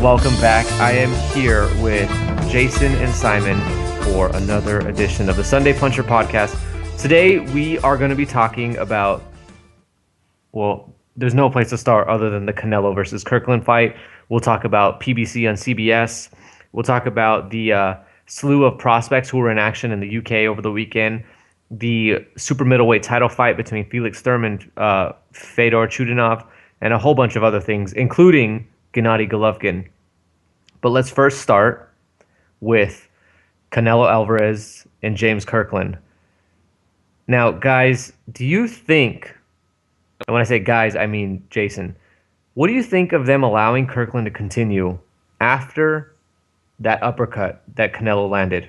Welcome back. I am here with Jason and Simon for another edition of the Sundaypuncher Podcast. Today we are going to be talking about, well, there's no place to start other than the Canelo versus Kirkland fight. We'll talk about PBC on CBS. We'll talk about the slew of prospects who were in action in the UK over the weekend. The super middleweight title fight between Felix Sturm and Fedor Chudinov, and a whole bunch of other things, including Gennady Golovkin. But let's first start with Canelo Alvarez and James Kirkland. Now, guys, do you think, and when I say guys, I mean Jason, what do you think of them allowing Kirkland to continue after that uppercut that Canelo landed?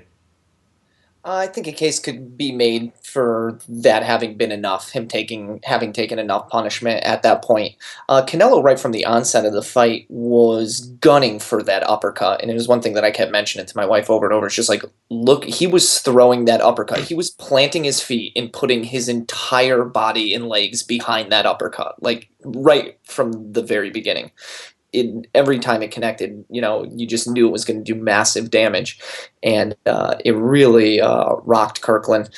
I think a case could be made for that having been enough, having taken enough punishment at that point. Canelo, right from the onset of the fight, was gunning for that uppercut, and it was one thing that I kept mentioning to my wife over and over. It's just like, look, he was throwing that uppercut. He was planting his feet and putting his entire body and legs behind that uppercut, like right from the very beginning. Every time it connected, you just knew it was going to do massive damage, and it really rocked Kirkland.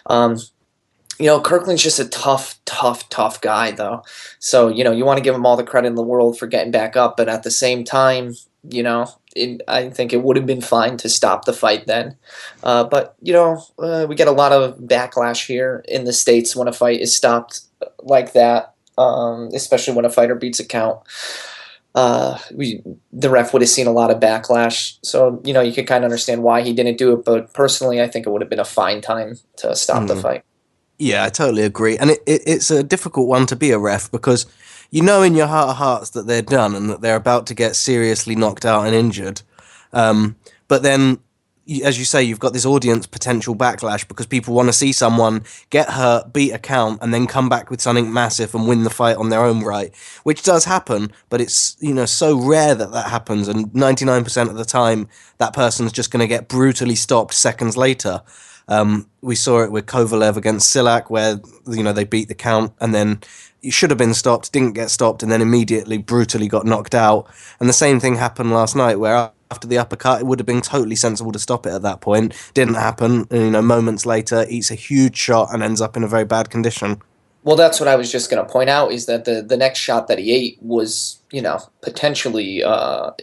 Kirkland's just a tough guy, though. So, you want to give him all the credit in the world for getting back up, but at the same time, I think it would have been fine to stop the fight then. But we get a lot of backlash here in the States when a fight is stopped like that, especially when a fighter beats a count. The ref would have seen a lot of backlash, so you could kind of understand why he didn't do it. But personally, I think it would have been a fine time to stop the fight. Yeah, I totally agree, and it's a difficult one to be a ref because in your heart of hearts that they're done and that they're about to get seriously knocked out and injured. But then, as you say, you've got this audience potential backlash because people want to see someone get hurt, beat a count, and then come back with something massive and win the fight on their own right, which does happen, but it's so rare that happens, and 99% of the time that person's just going to get brutally stopped seconds later. We saw it with Kovalev against Silak, where they beat the count and then he should have been stopped, didn't get stopped, and then immediately brutally got knocked out. And the same thing happened last night, where after the uppercut, it would have been totally sensible to stop it at that point. Didn't happen. And, moments later, eats a huge shot and ends up in a very bad condition. Well, that's what I was just going to point out, is that the next shot that he ate was, potentially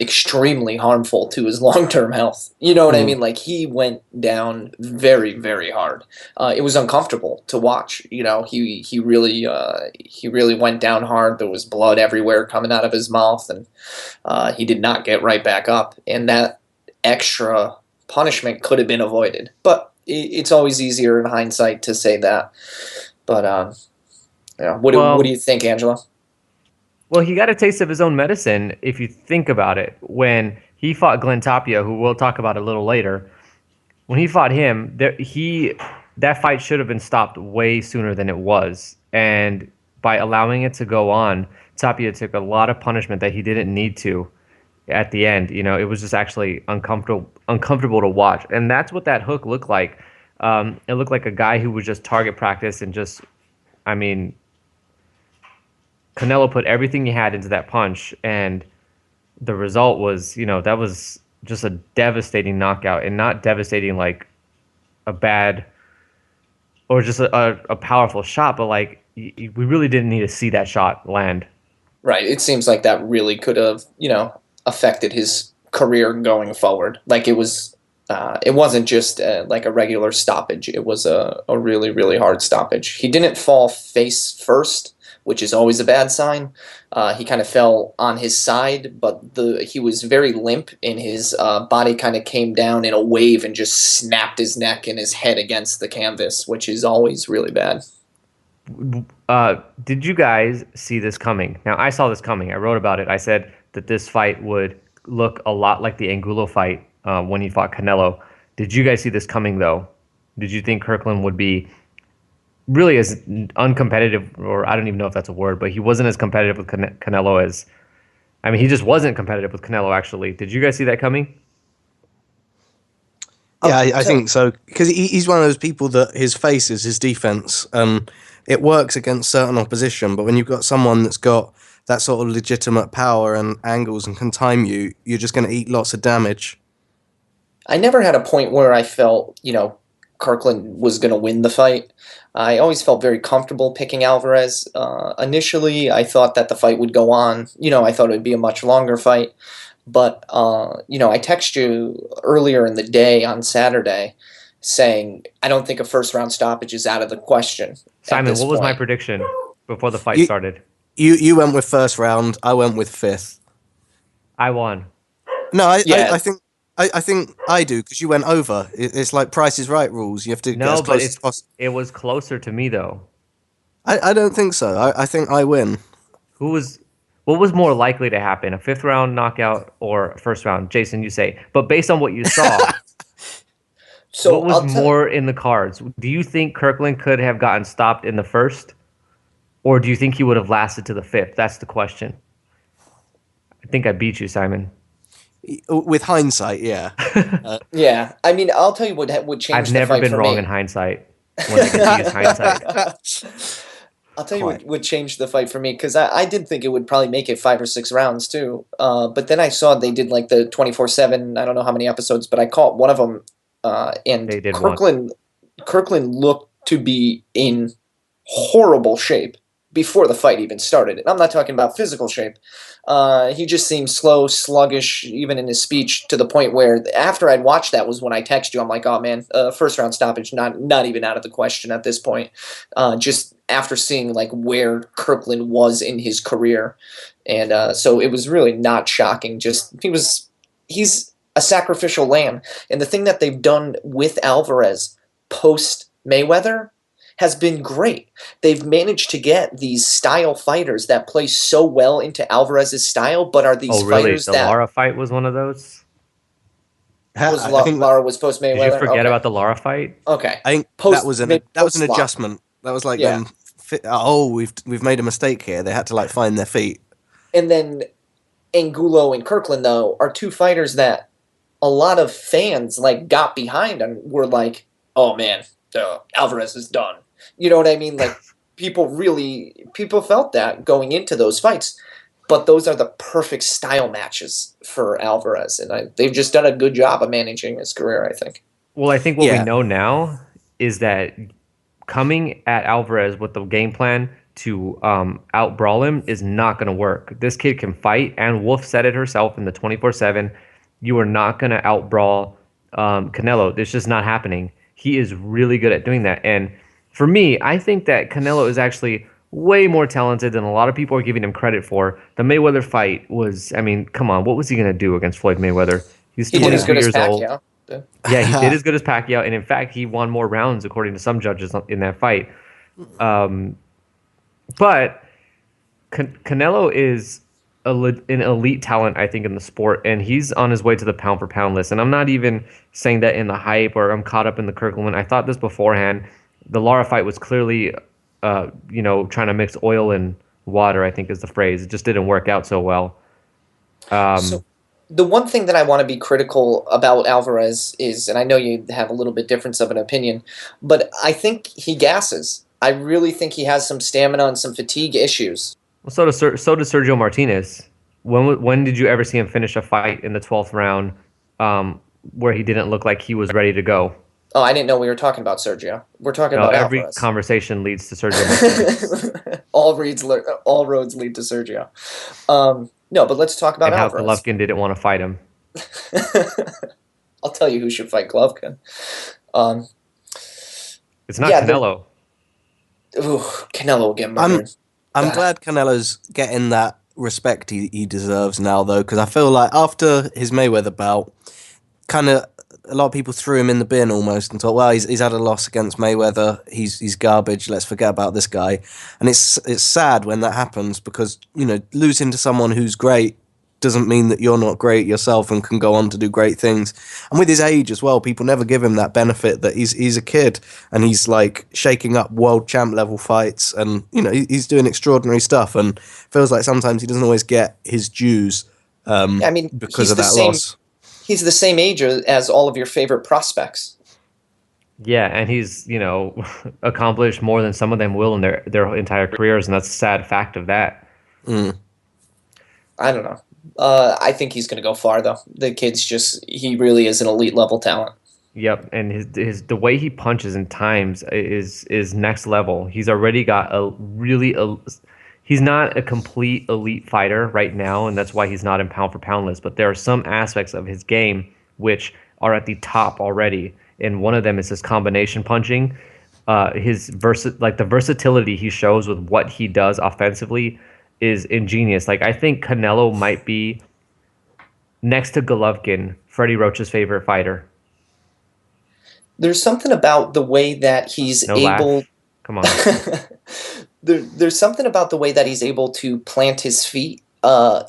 extremely harmful to his long-term health. You know what I mean? Like, he went down very, very hard. It was uncomfortable to watch. He really went down hard. There was blood everywhere coming out of his mouth, and he did not get right back up. And that extra punishment could have been avoided. But it's always easier in hindsight to say that. But what do you think, Angela? Well, he got a taste of his own medicine, if you think about it. When he fought Glenn Tapia, who we'll talk about a little later, when he fought him, that fight should have been stopped way sooner than it was. And by allowing it to go on, Tapia took a lot of punishment that he didn't need to at the end. It was just actually uncomfortable to watch. And that's what that hook looked like. It looked like a guy who was just target practice and just, Canelo put everything he had into that punch, and the result was, that was just a devastating knockout, and not devastating like a bad or just a powerful shot, but like we really didn't need to see that shot land. Right. It seems like that really could have, affected his career going forward. Like, it wasn't just like a regular stoppage. It was a really, really hard stoppage. He didn't fall face first, which is always a bad sign. He kind of fell on his side, but he was very limp, and his body kind of came down in a wave and just snapped his neck and his head against the canvas, which is always really bad. Did you guys see this coming? Now, I saw this coming. I wrote about it. I said that this fight would look a lot like the Angulo fight when he fought Canelo. Did you guys see this coming, though? Did you think Kirkland would be really as uncompetitive, or I don't even know if that's a word, but he wasn't as competitive with Canelo as, he just wasn't competitive with Canelo, actually. Did you guys see that coming? Yeah, I think so, because he's one of those people that his face is his defense. It works against certain opposition, but when you've got someone that's got that sort of legitimate power and angles and can time you, you're just going to eat lots of damage. I never had a point where I felt, Kirkland was going to win the fight. I always felt very comfortable picking Alvarez. Initially, I thought that the fight would go on. I thought it would be a much longer fight. But, I texted you earlier in the day on Saturday saying, I don't think a first-round stoppage is out of the question. Simon, what was my prediction before the fight started? You went with first round. I went with fifth. I won. No, I think I do, because you went over. It's like Price is Right rules. You have to get as close as possible. It was closer to me, though. I don't think so. I think I win. What was more likely to happen, a fifth round knockout or first round? Jason, you say. But based on what you saw, so what was more in the cards? Do you think Kirkland could have gotten stopped in the first? Or do you think he would have lasted to the fifth? That's the question. I think I beat you, Simon. With hindsight, yeah. Yeah. I mean, I'll tell you what would change I've the never fight been for wrong me. in hindsight. When I can use hindsight. I'll tell you what would change the fight for me, because I did think it would probably make it 5 or 6 rounds too. But then I saw they did like the 24/7. I don't know how many episodes, but I caught one of them. And They did Kirkland looked to be in horrible shape before the fight even started. And I'm not talking about physical shape. He just seemed slow, sluggish, even in his speech, to the point where after I'd watched that was when I texted you. I'm like, oh man, first round stoppage, not even out of the question at this point. Just after seeing like where Kirkland was in his career. And so it was really not shocking. Just he's a sacrificial lamb. And the thing that they've done with Alvarez post Mayweather has been great. They've managed to get these style fighters that play so well into Alvarez's style, but are these fighters The that... Lara fight was one of those? Lara was post Mayweather. Did you forget about the Lara fight? Okay. I think that was an adjustment. That was like them. We've made a mistake here. They had to like find their feet. And then Angulo and Kirkland though are two fighters that a lot of fans like got behind and were like, "Oh man, Alvarez is done." You know what I mean? Like people felt that going into those fights. But those are the perfect style matches for Alvarez, and they've just done a good job of managing his career, I think. Well, I think what we know now is that coming at Alvarez with the game plan to out-brawl him is not going to work. This kid can fight, and Wolf said it herself in the 24/7. You are not going to out-brawl Canelo. It's just not happening. He is really good at doing that. And for me, I think that Canelo is actually way more talented than a lot of people are giving him credit for. The Mayweather fight was, I mean, come on, what was he going to do against Floyd Mayweather? He's 22 years old. Yeah, he did as good as Pacquiao, and in fact, he won more rounds according to some judges in that fight. But Canelo is an elite talent, I think, in the sport, and he's on his way to the pound-for-pound list. And I'm not even saying that in the hype or I'm caught up in the Kirkland. I thought this beforehand. The Lara fight was clearly trying to mix oil and water, I think is the phrase. It just didn't work out so well. So the one thing that I want to be critical about Alvarez is, and I know you have a little bit difference of an opinion, but I think he gasses. I really think he has some stamina and some fatigue issues. Well, so does Sergio Martinez. When did you ever see him finish a fight in the 12th round where he didn't look like he was ready to go? Oh, I didn't know we were talking about Sergio. We're talking about every Alvarez. Conversation leads to Sergio Martinez. all roads lead to Sergio. No, but let's talk about and Alvarez. How Golovkin didn't want to fight him. I'll tell you who should fight Golovkin. It's not Canelo. Canelo will get murdered. I'm glad Canelo's getting that respect he deserves now, though, because I feel like after his Mayweather bout, kind of a lot of people threw him in the bin almost and thought, well, he's had a loss against Mayweather. He's garbage. Let's forget about this guy. And it's sad when that happens because, losing to someone who's great doesn't mean that you're not great yourself and can go on to do great things. And with his age as well, people never give him that benefit that he's a kid and he's like shaking up world champ level fights and, he's doing extraordinary stuff and feels like sometimes he doesn't always get his dues because of that loss. He's the same age as all of your favorite prospects. Yeah, and he's, accomplished more than some of them will in their entire careers, and that's a sad fact of that. I don't know. I think he's going to go far, though. The kid's he really is an elite level talent. Yep, and the way he punches and times is next level. He's already got he's not a complete elite fighter right now, and that's why he's not in pound for pound list. But there are some aspects of his game which are at the top already, and one of them is his combination punching. The versatility he shows with what he does offensively is ingenious. Like, I think Canelo might be next to Golovkin, Freddie Roach's favorite fighter. There's something about the way that he's able. Laugh. Come on. There's something about the way that he's able to plant his feet,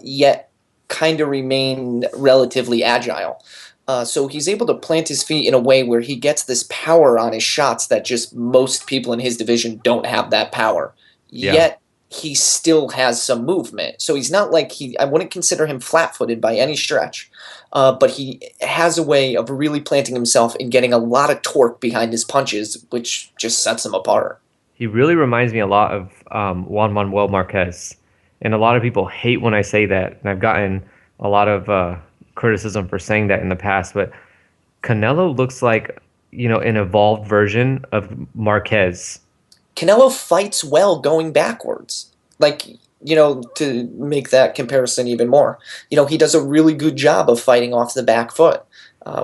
yet kind of remain relatively agile. So he's able to plant his feet in a way where he gets this power on his shots that just most people in his division don't have that power. Yeah. Yet he still has some movement. So he's not like I wouldn't consider him flat-footed by any stretch. But he has a way of really planting himself and getting a lot of torque behind his punches, which just sets him apart. He really reminds me a lot of Juan Manuel Marquez. And a lot of people hate when I say that. And I've gotten a lot of criticism for saying that in the past. But Canelo looks like, an evolved version of Marquez. Canelo fights well going backwards. To make that comparison even more. He does a really good job of fighting off the back foot,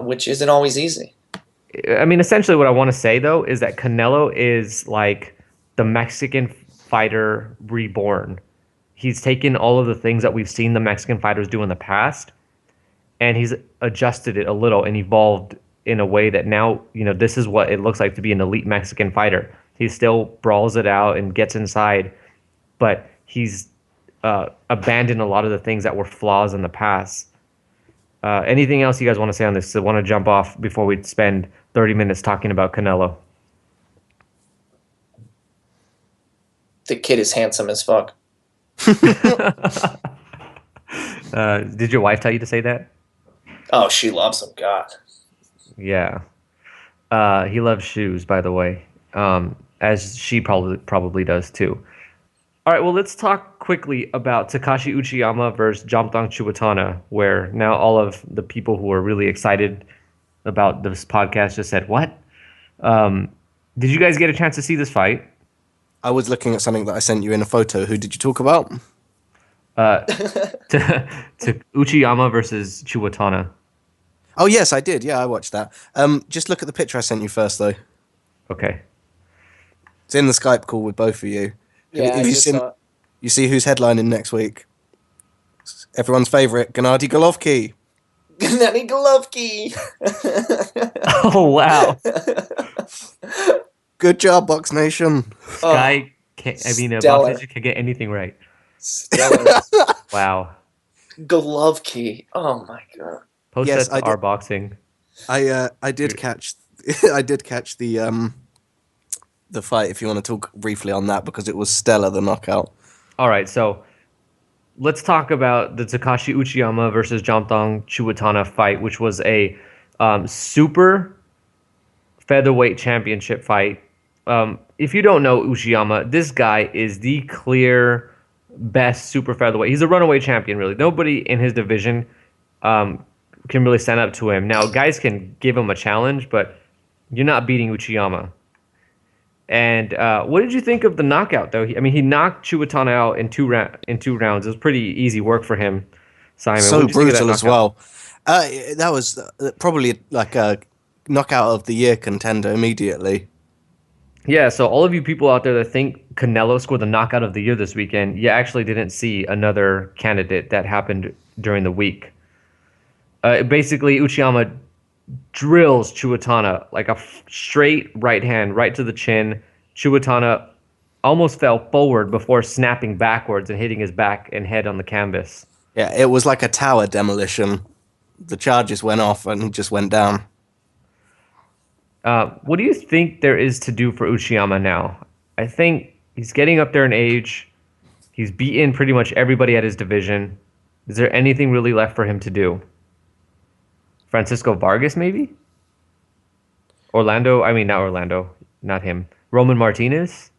which isn't always easy. I mean, essentially what I want to say, though, is that Canelo is like the Mexican fighter reborn. He's taken all of the things that we've seen the Mexican fighters do in the past, and he's adjusted it a little and evolved in a way that now, this is what it looks like to be an elite Mexican fighter. He still brawls it out and gets inside, but he's abandoned a lot of the things that were flaws in the past. Anything else you guys want to say on this? I want to jump off before we spend 30 minutes talking about Canelo. The kid is handsome as fuck. Did your wife tell you to say that? Oh, she loves him. God. Yeah. He loves shoes, by the way, as she probably does too. All right, well, let's talk quickly about Takashi Uchiyama versus Jamtong Chuwatana, where now all of the people who are really excited about this podcast just said, what? Did you guys get a chance to see this fight? I was looking at something that I sent you in a photo. Who did you talk about? To Uchiyama versus Chuwatana. Oh, yes, I did. Yeah, I watched that. Just look at the picture I sent you first, though. Okay. It's in the Skype call with both of you. Yeah, you see who's headlining next week? Everyone's favourite, Gennady Golovkin. Gennady Golovkin. Oh, wow. Good job, Box Nation. Box Nation can get anything right. Stellar. Wow. Golovkin. Oh my god. Post that to our boxing. I did catch the fight, if you want to talk briefly on that, because it was stellar, the knockout. All right, so let's talk about the Takashi Uchiyama versus Jamtong Chuwatana fight, which was a super featherweight championship fight. If you don't know Uchiyama, this guy is the clear best super featherweight. He's a runaway champion, really. Nobody in his division can really stand up to him. Now, guys can give him a challenge, but you're not beating Uchiyama. And what did you think of the knockout, though? He knocked Chuwatana out in two rounds. It was pretty easy work for him, Simon. So brutal as well. That was probably like a knockout of the year contender immediately. Yeah, so all of you people out there that think Canelo scored the knockout of the year this weekend, you actually didn't see another candidate that happened during the week. Basically, Uchiyama drills Chuwatana like a straight right hand right to the chin. Chuwatana almost fell forward before snapping backwards and hitting his back and head on the canvas. Yeah, it was like a tower demolition. The charges went off and he just went down. What do you think there is to do for Uchiyama now? I think he's getting up there in age. He's beaten pretty much everybody at his division. Is there anything really left for him to do? Francisco Vargas, maybe? Not Orlando. Not him. Roman Martinez?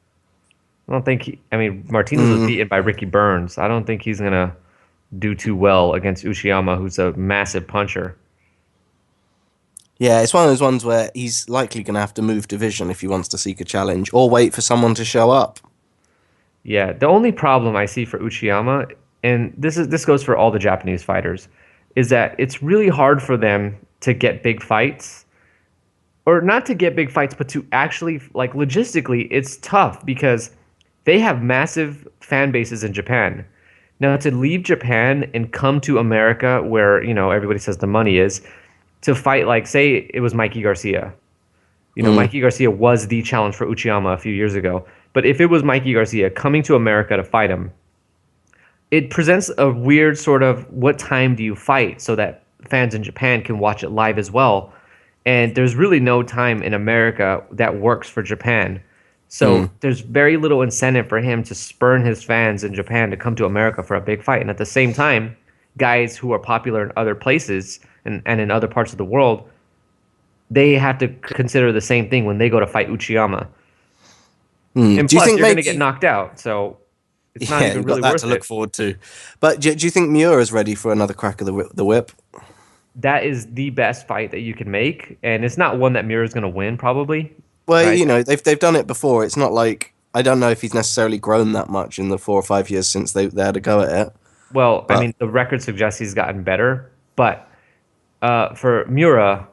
I don't think Martinez was beaten by Ricky Burns. I don't think he's going to do too well against Uchiyama, who's a massive puncher. Yeah, it's one of those ones where he's likely going to have to move division if he wants to seek a challenge, or wait for someone to show up. Yeah, the only problem I see for Uchiyama, and this goes for all the Japanese fighters, is that it's really hard for them to get big fights, or not to get big fights, but to actually, like, logistically, it's tough because they have massive fan bases in Japan. Now, to leave Japan and come to America, where, you know, everybody says the money is, to fight, like, say it was Mikey Garcia. You know, Mikey Garcia was the challenge for Uchiyama a few years ago. But if it was Mikey Garcia coming to America to fight him, it presents a weird sort of, what time do you fight so that fans in Japan can watch it live as well? And there's really no time in America that works for Japan. So there's very little incentive for him to spurn his fans in Japan to come to America for a big fight. And at the same time, guys who are popular in other places and in other parts of the world, they have to consider the same thing when they go to fight Uchiyama. And plus, you're going to get knocked out, so it's not even really worth it. That to look forward to. But do you think Miura's ready for another crack of the whip? That is the best fight that you can make, and it's not one that Miura's going to win, probably. Well, right? You know, they've done it before. It's not like, I don't know if he's necessarily grown that much in the 4 or 5 years since they had a go at it. Well, I mean, the record suggests he's gotten better, but for Miura,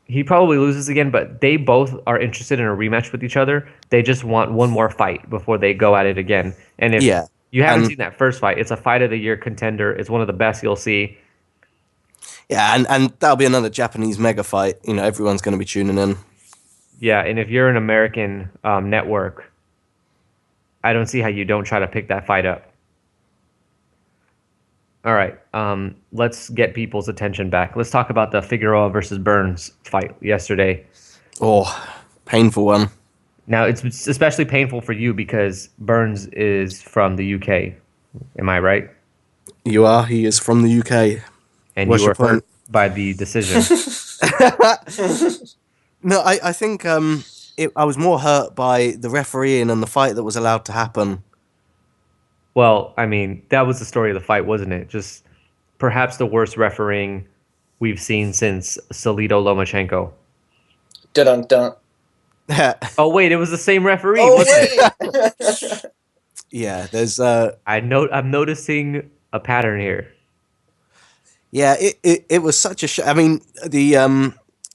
he probably loses again, but they both are interested in a rematch with each other. They just want one more fight before they go at it again. And if you haven't seen that first fight, it's a fight of the year contender. It's one of the best you'll see. Yeah, and that'll be another Japanese mega fight. You know, everyone's going to be tuning in. Yeah, and if you're an American network, I don't see how you don't try to pick that fight up. All right, let's get people's attention back. Let's talk about the Figueroa versus Burns fight yesterday. Oh, painful one. Now, it's especially painful for you because Burns is from the UK. Am I right? You are. He is from the UK. And you were hurt by the decision. No, I think I was more hurt by the refereeing and the fight that was allowed to happen. Well, I mean, that was the story of the fight, wasn't it? Just perhaps the worst refereeing we've seen since Salido Lomachenko. Dun-dun-dun. Oh, wait, it was the same referee, wasn't it? Yeah, there's... I'm noticing a pattern here. Yeah, it was such a... I mean, the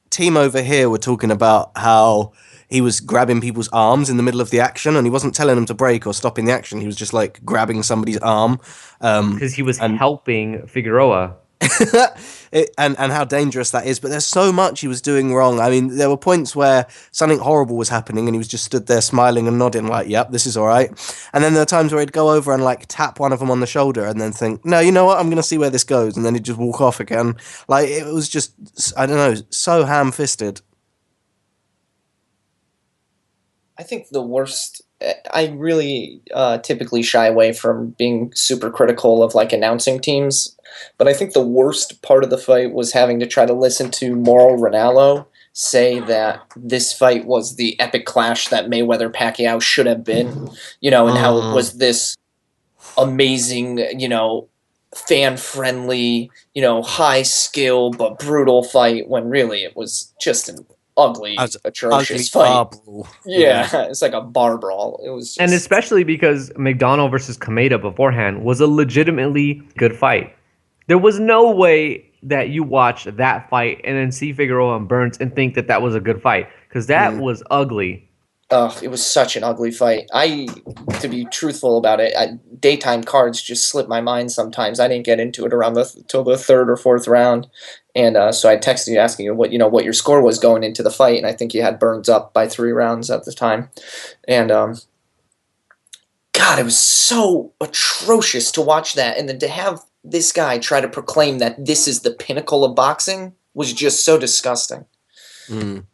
team over here were talking about how he was grabbing people's arms in the middle of the action, and he wasn't telling them to break or stopping the action. He was just, like, grabbing somebody's arm. Because he was helping Figueroa. and how dangerous that is. But there's so much he was doing wrong. I mean, there were points where something horrible was happening, and he was just stood there smiling and nodding like, yep, this is all right. And then there were times where he'd go over and, like, tap one of them on the shoulder and then think, no, you know what, I'm going to see where this goes. And then he'd just walk off again. Like, it was just, I don't know, so ham-fisted. I think the worst... I really typically shy away from being super critical of, like, announcing teams, but I think the worst part of the fight was having to try to listen to Mauro Ranallo say that this fight was the epic clash that Mayweather-Pacquiao should have been, you know, and how it was this amazing, you know, fan-friendly, you know, high-skill but brutal fight, when really it was just an ugly, atrocious fight. Yeah, it's like a bar brawl. It was just... And especially because McDonnell versus Kameda beforehand was a legitimately good fight. There was no way that you watch that fight and then see Figueroa and Burns and think that that was a good fight, because that was ugly. It was such an ugly fight. To be truthful about it, daytime cards just slip my mind sometimes. I didn't get into it around till the third or fourth round. And so I texted you asking you what your score was going into the fight, and I think you had Burns up by 3 rounds at the time. And God, it was so atrocious to watch that, and then to have this guy try to proclaim that this is the pinnacle of boxing was just so disgusting.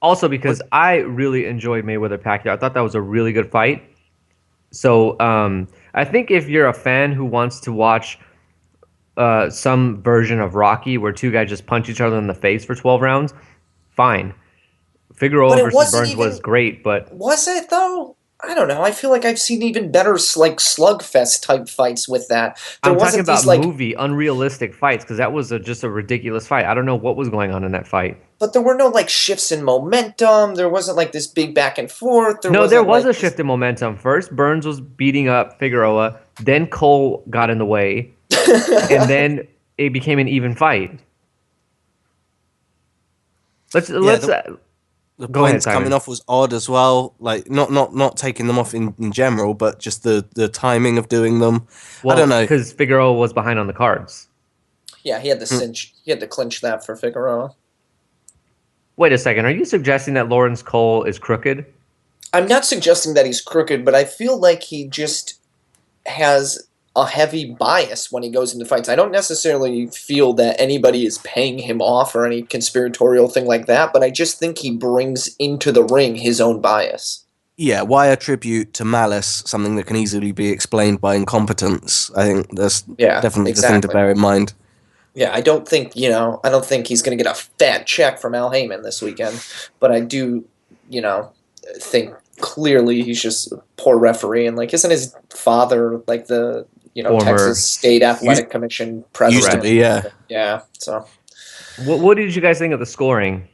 Also, because I really enjoyed Mayweather-Pacquiao. I thought that was a really good fight. So I think if you're a fan who wants to watch some version of Rocky where 2 guys just punch each other in the face for 12 rounds, fine. Figueroa versus Burns was great, but... Was it, though? I don't know. I feel like I've seen even better like slugfest type fights with that. I'm talking about movie unrealistic fights because that was just a ridiculous fight. I don't know what was going on in that fight. But there were no like shifts in momentum. There wasn't like this big back and forth. There was a shift in momentum. First, Burns was beating up Figueroa. Then Cole got in the way, and then it became an even fight. The points coming off was odd as well. Like not taking them off in general, but just the timing of doing them. Well, I don't know, because Figueroa was behind on the cards. Yeah, he had to cinch. He had to clinch that for Figueroa. Wait a second. Are you suggesting that Lawrence Cole is crooked? I'm not suggesting that he's crooked, but I feel like he just has a heavy bias when he goes into fights. I don't necessarily feel that anybody is paying him off or any conspiratorial thing like that, but I just think he brings into the ring his own bias. Yeah, why attribute to malice something that can easily be explained by incompetence? I think that's definitely the thing to bear in mind. Yeah, I don't think he's going to get a fat check from Al Heyman this weekend, but I do, think clearly he's just a poor referee, and like isn't his father like the Texas State Athletic Commission president? Used to be, yeah. Yeah, so. What did you guys think of the scoring?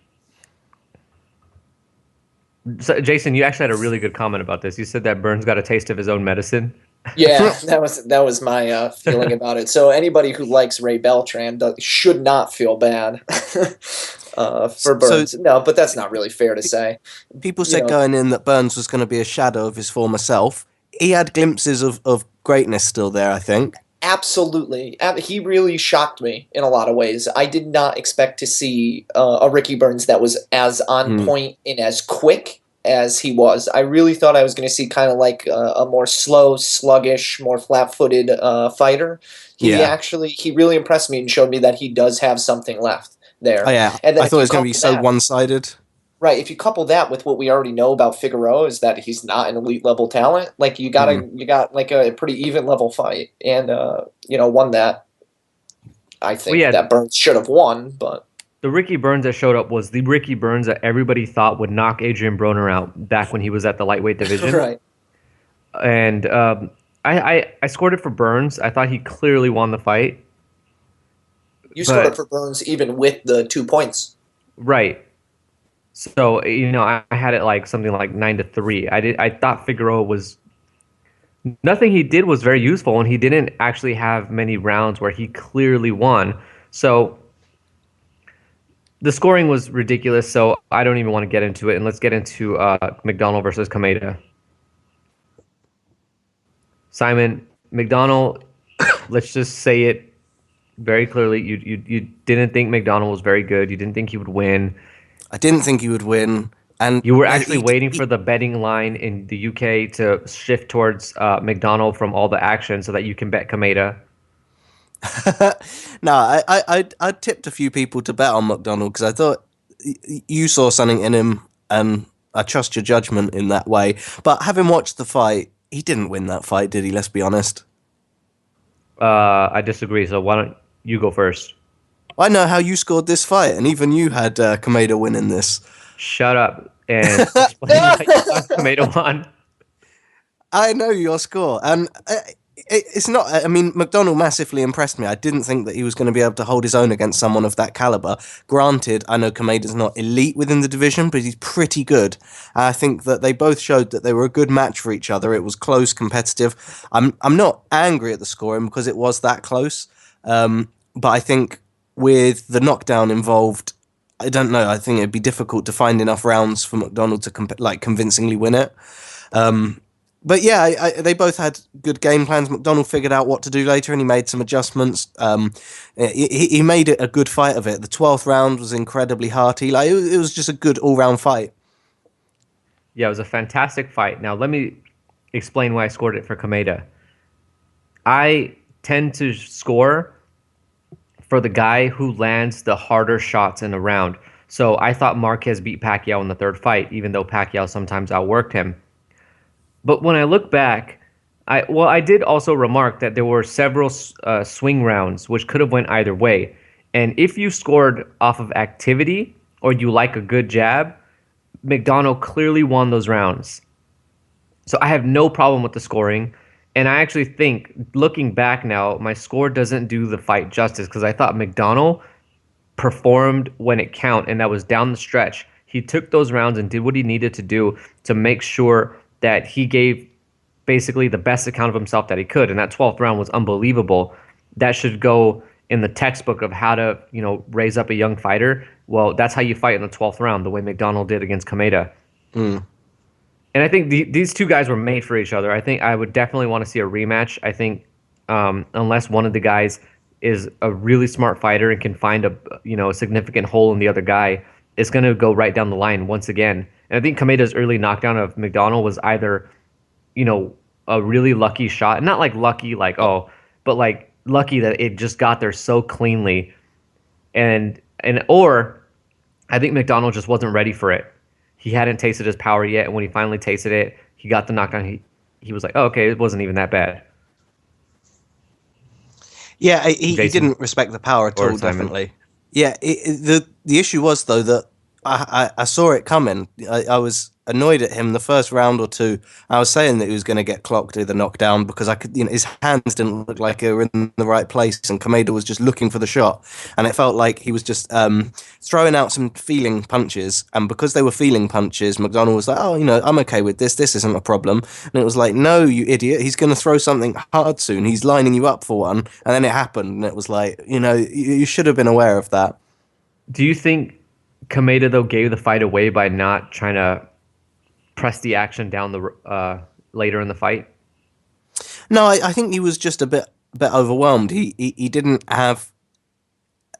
So, Jason, you actually had a really good comment about this. You said that Burns got a taste of his own medicine. Yeah, that was my feeling about it. So anybody who likes Ray Beltran should not feel bad for Burns. No, but that's not really fair to say. People said going in that Burns was going to be a shadow of his former self. He had glimpses of greatness still there, I think. Absolutely. He really shocked me in a lot of ways. I did not expect to see a Ricky Burns that was as on point and as quick as he was. I really thought I was going to see kind of like a more slow, sluggish, more flat-footed fighter. He really impressed me and showed me that he does have something left there. Oh, yeah. And I thought it was going to be so one-sided. Right. If you couple that with what we already know about Figueroa is that he's not an elite level talent, like you got like a pretty even level fight, and one that I think that Burns should have won. But the Ricky Burns that showed up was the Ricky Burns that everybody thought would knock Adrien Broner out back when he was at the lightweight division. Right. And I scored it for Burns. I thought he clearly won the fight. You scored it for Burns even with the 2 points. Right. So, I had it like something like 9-3. I thought Figueroa was nothing he did was very useful, and he didn't actually have many rounds where he clearly won. So the scoring was ridiculous, so I don't even want to get into it. And let's get into McDonnell versus Kameda. Simon, McDonnell, let's just say it very clearly. You didn't think McDonnell was very good. You didn't think he would win. I didn't think he would win. And you were actually waiting for the betting line in the UK to shift towards McDonnell from all the action so that you can bet Kameda. No, I tipped a few people to bet on McDonnell because I thought you saw something in him, and I trust your judgment in that way. But having watched the fight, he didn't win that fight, did he? Let's be honest. I disagree, so why don't you go first? I know how you scored this fight, and even you had Kameda winning this. Shut up and explain how you thought Kameda won. I know your score, and it's not. I mean, McDonnell massively impressed me. I didn't think that he was going to be able to hold his own against someone of that caliber. Granted, I know Kameda's not elite within the division, but he's pretty good. I think that they both showed that they were a good match for each other. It was close, competitive. I'm not angry at the scoring because it was that close, but I think with the knockdown involved, I don't know. I think it'd be difficult to find enough rounds for McDonnell to convincingly win it. But yeah, they both had good game plans. McDonnell figured out what to do later, and he made some adjustments. He made it a good fight of it. The 12th round was incredibly hearty. It was just a good all-round fight. Yeah, it was a fantastic fight. Now, let me explain why I scored it for Kameda. I tend to score for the guy who lands the harder shots in a round. So I thought Marquez beat Pacquiao in the third fight, even though Pacquiao sometimes outworked him. But when I look back, I did also remark that there were several swing rounds, which could have went either way. And if you scored off of activity or you like a good jab, McDonnell clearly won those rounds. So I have no problem with the scoring. And I actually think, looking back now, my score doesn't do the fight justice because I thought McDonnell performed when it count, and that was down the stretch. He took those rounds and did what he needed to do to make sure that he gave basically the best account of himself that he could. And that 12th round was unbelievable. That should go in the textbook of how to, raise up a young fighter. Well, that's how you fight in the 12th round, the way McDonnell did against Kameda. Mm. And I think these two guys were made for each other. I think I would definitely want to see a rematch. I think unless one of the guys is a really smart fighter and can find a significant hole in the other guy, it's going to go right down the line once again. And I think Kameda's early knockdown of McDonnell was either, a really lucky shot, not like lucky, but like lucky that it just got there so cleanly, or I think McDonnell just wasn't ready for it. He hadn't tasted his power yet, and when he finally tasted it, he got the knockdown. He was like, "Oh, okay, it wasn't even that bad." Yeah, he didn't respect the power at all. Definitely. Yeah, the issue was though that I saw it coming. I was annoyed at him the first round or two. I was saying that he was going to get clocked, either knockdown, because I could, his hands didn't look like they were in the right place, and Kameda was just looking for the shot, and it felt like he was just throwing out some feeling punches, and because they were feeling punches, McDonnell was like, "Oh, I'm okay with this. This isn't a problem." And it was like, "No, you idiot! He's going to throw something hard soon. He's lining you up for one." And then it happened, and it was like, you should have been aware of that. Do you think Kameda though gave the fight away by not trying to press the action down the later in the fight? No, I think he was just a bit overwhelmed. He didn't have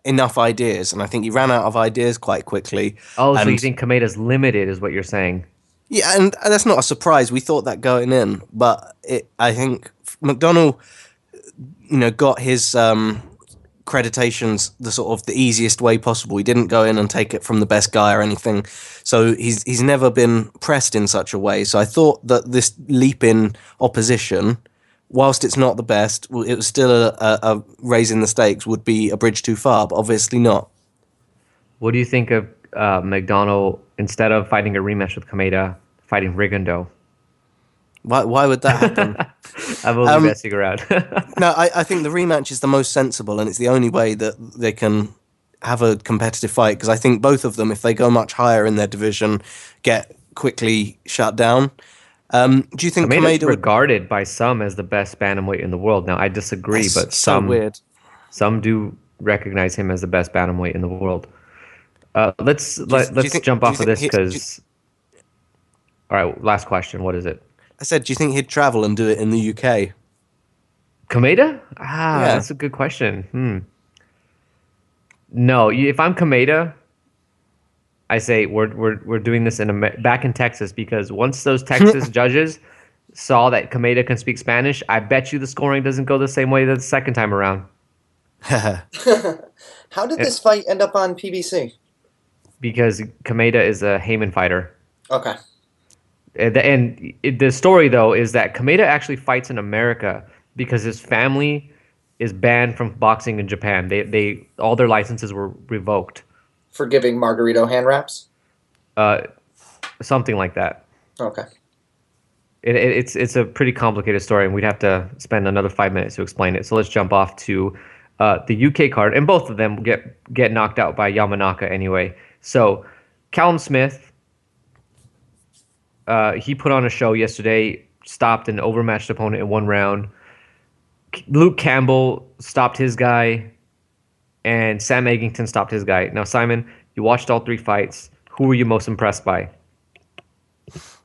enough ideas, and I think he ran out of ideas quite quickly. Oh, so you think Kameda's limited, is what you're saying? Yeah, and that's not a surprise. We thought that going in, but I think McDonnell, got his accreditations the easiest way possible. He didn't go in and take it from the best guy or anything, so he's never been pressed in such a way. So I thought that this leap in opposition, whilst it's not the best, it was still a raising the stakes, would be a bridge too far, but obviously not. What do you think of McDonnell, instead of fighting a rematch with Kameda, fighting Rigondeaux? Why would that happen? I'm only messing around. No, I think the rematch is the most sensible, and it's the only way that they can have a competitive fight, because I think both of them, if they go much higher in their division, get quickly shut down. Do you think Kameda regarded by some as the best bantamweight in the world? Now, I disagree, but some do recognize him as the best bantamweight in the world. Let's jump off of this because... All right, last question. What is it? I said, do you think he'd travel and do it in the UK? Kameda? Yeah. That's a good question. No, if I'm Kameda, I say we're doing this back in Texas, because once those Texas judges saw that Kameda can speak Spanish, I bet you the scoring doesn't go the same way the second time around. How did this fight end up on PBC? Because Kameda is a Heyman fighter. Okay. And the story, though, is that Kameda actually fights in America because his family is banned from boxing in Japan. They all their licenses were revoked. For giving Margarito hand wraps? Something like that. Okay. It's a pretty complicated story, and we'd have to spend another 5 minutes to explain it. So let's jump off to the UK card, and both of them get knocked out by Yamanaka anyway. So Callum Smith, he put on a show yesterday, stopped an overmatched opponent in one round. Luke Campbell stopped his guy, and Sam Eggington stopped his guy. Now, Simon, you watched all three fights. Who were you most impressed by?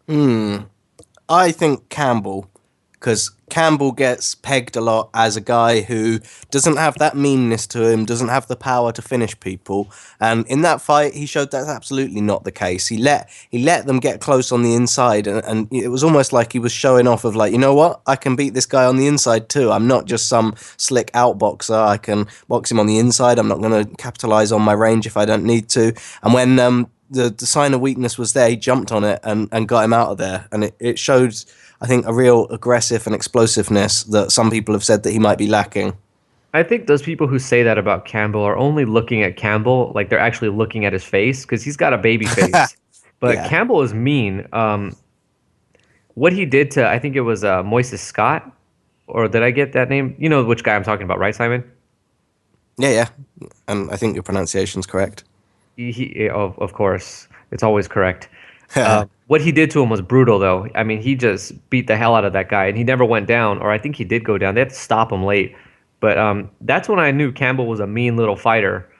I think Campbell, because Campbell gets pegged a lot as a guy who doesn't have that meanness to him, doesn't have the power to finish people, and in that fight he showed that's absolutely not the case. He let them get close on the inside, and it was almost like he was showing off of, like, you know what, I can beat this guy on the inside too. I'm not just some slick outboxer. I can box him on the inside. I'm not going to capitalize on my range if I don't need to. And when the sign of weakness was there, he jumped on it and got him out of there, and it showed, I think, a real aggressive and explosiveness that some people have said that he might be lacking. I think those people who say that about Campbell are only looking at Campbell like they're actually looking at his face, because he's got a baby face. But yeah. Campbell is mean. what he did to, I think it was Moises Scott, or did I get that name? You know which guy I'm talking about, right, Simon? Yeah. And I think your pronunciation's correct. Of course, it's always correct. What he did to him was brutal, though. I mean, he just beat the hell out of that guy, and he never went down, or I think he did go down. They had to stop him late. But that's when I knew Campbell was a mean little fighter.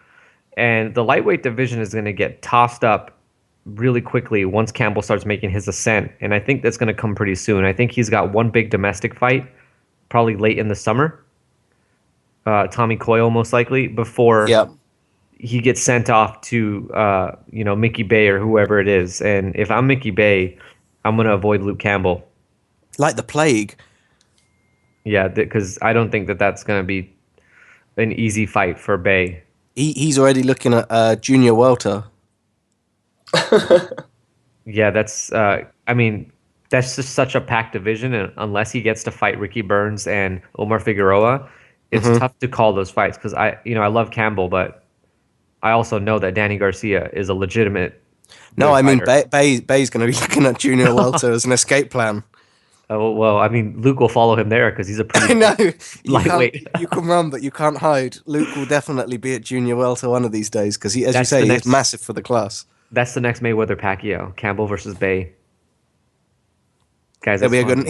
And the lightweight division is going to get tossed up really quickly once Campbell starts making his ascent. And I think that's going to come pretty soon. I think he's got one big domestic fight, probably late in the summer. Tommy Coyle, most likely, before he gets sent off to, Mickey Bay or whoever it is. And if I'm Mickey Bay, I'm going to avoid Luke Campbell. Like the plague. Yeah, because I don't think that's going to be an easy fight for Bay. He's already looking at junior welter. Yeah, that's just such a packed division, and unless he gets to fight Ricky Burns and Omar Figueroa, it's tough to call those fights because I love Campbell, but I also know that Danny Garcia is a legitimate. No, I mean Bay's going to be looking at junior welter as an escape plan. Oh, well, I mean, Luke will follow him there because he's a pretty lightweight. You can run, but you can't hide. Luke will definitely be at junior welter one of these days because, as you say, he's massive for the class. That's the next Mayweather Pacquiao, Campbell versus Bay. Guys, that'll be a good.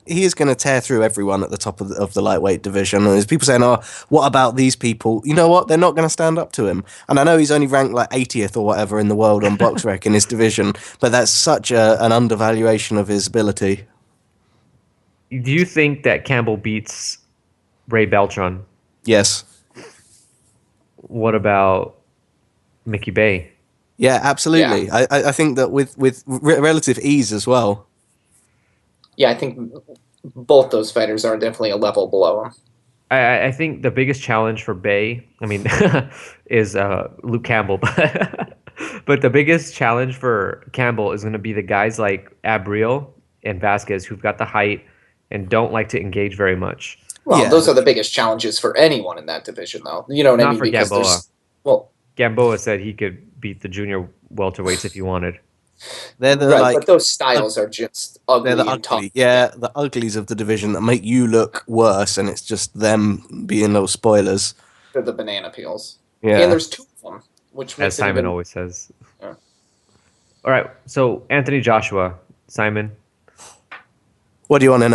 He is gonna tear through everyone at the top of the lightweight division. And there's people saying, "Oh, what about these people?" You know what? They're not going to stand up to him. And I know he's only ranked like 80th or whatever in the world on BoxRec in his division, but that's such an undervaluation of his ability. Do you think that Campbell beats Ray Beltran? Yes. What about Mickey Bay? Yeah, absolutely. Yeah. I think that with relative ease as well. Yeah, I think both those fighters are definitely a level below him. I think the biggest challenge for Bay, is Luke Campbell. But the biggest challenge for Campbell is going to be the guys like Abril and Vasquez who've got the height and don't like to engage very much. Well, those are the biggest challenges for anyone in that division, though. You know what I mean? Not for Gamboa. Gamboa said he could beat the junior welterweights if he wanted. They're but those styles are just ugly. They're the ugly, the uglies of the division that make you look worse, and it's just them being little spoilers. They're the banana peels. Yeah, and there's two of them, which as Simon always says. Yeah. All right, so Anthony Joshua, Simon. What do you want to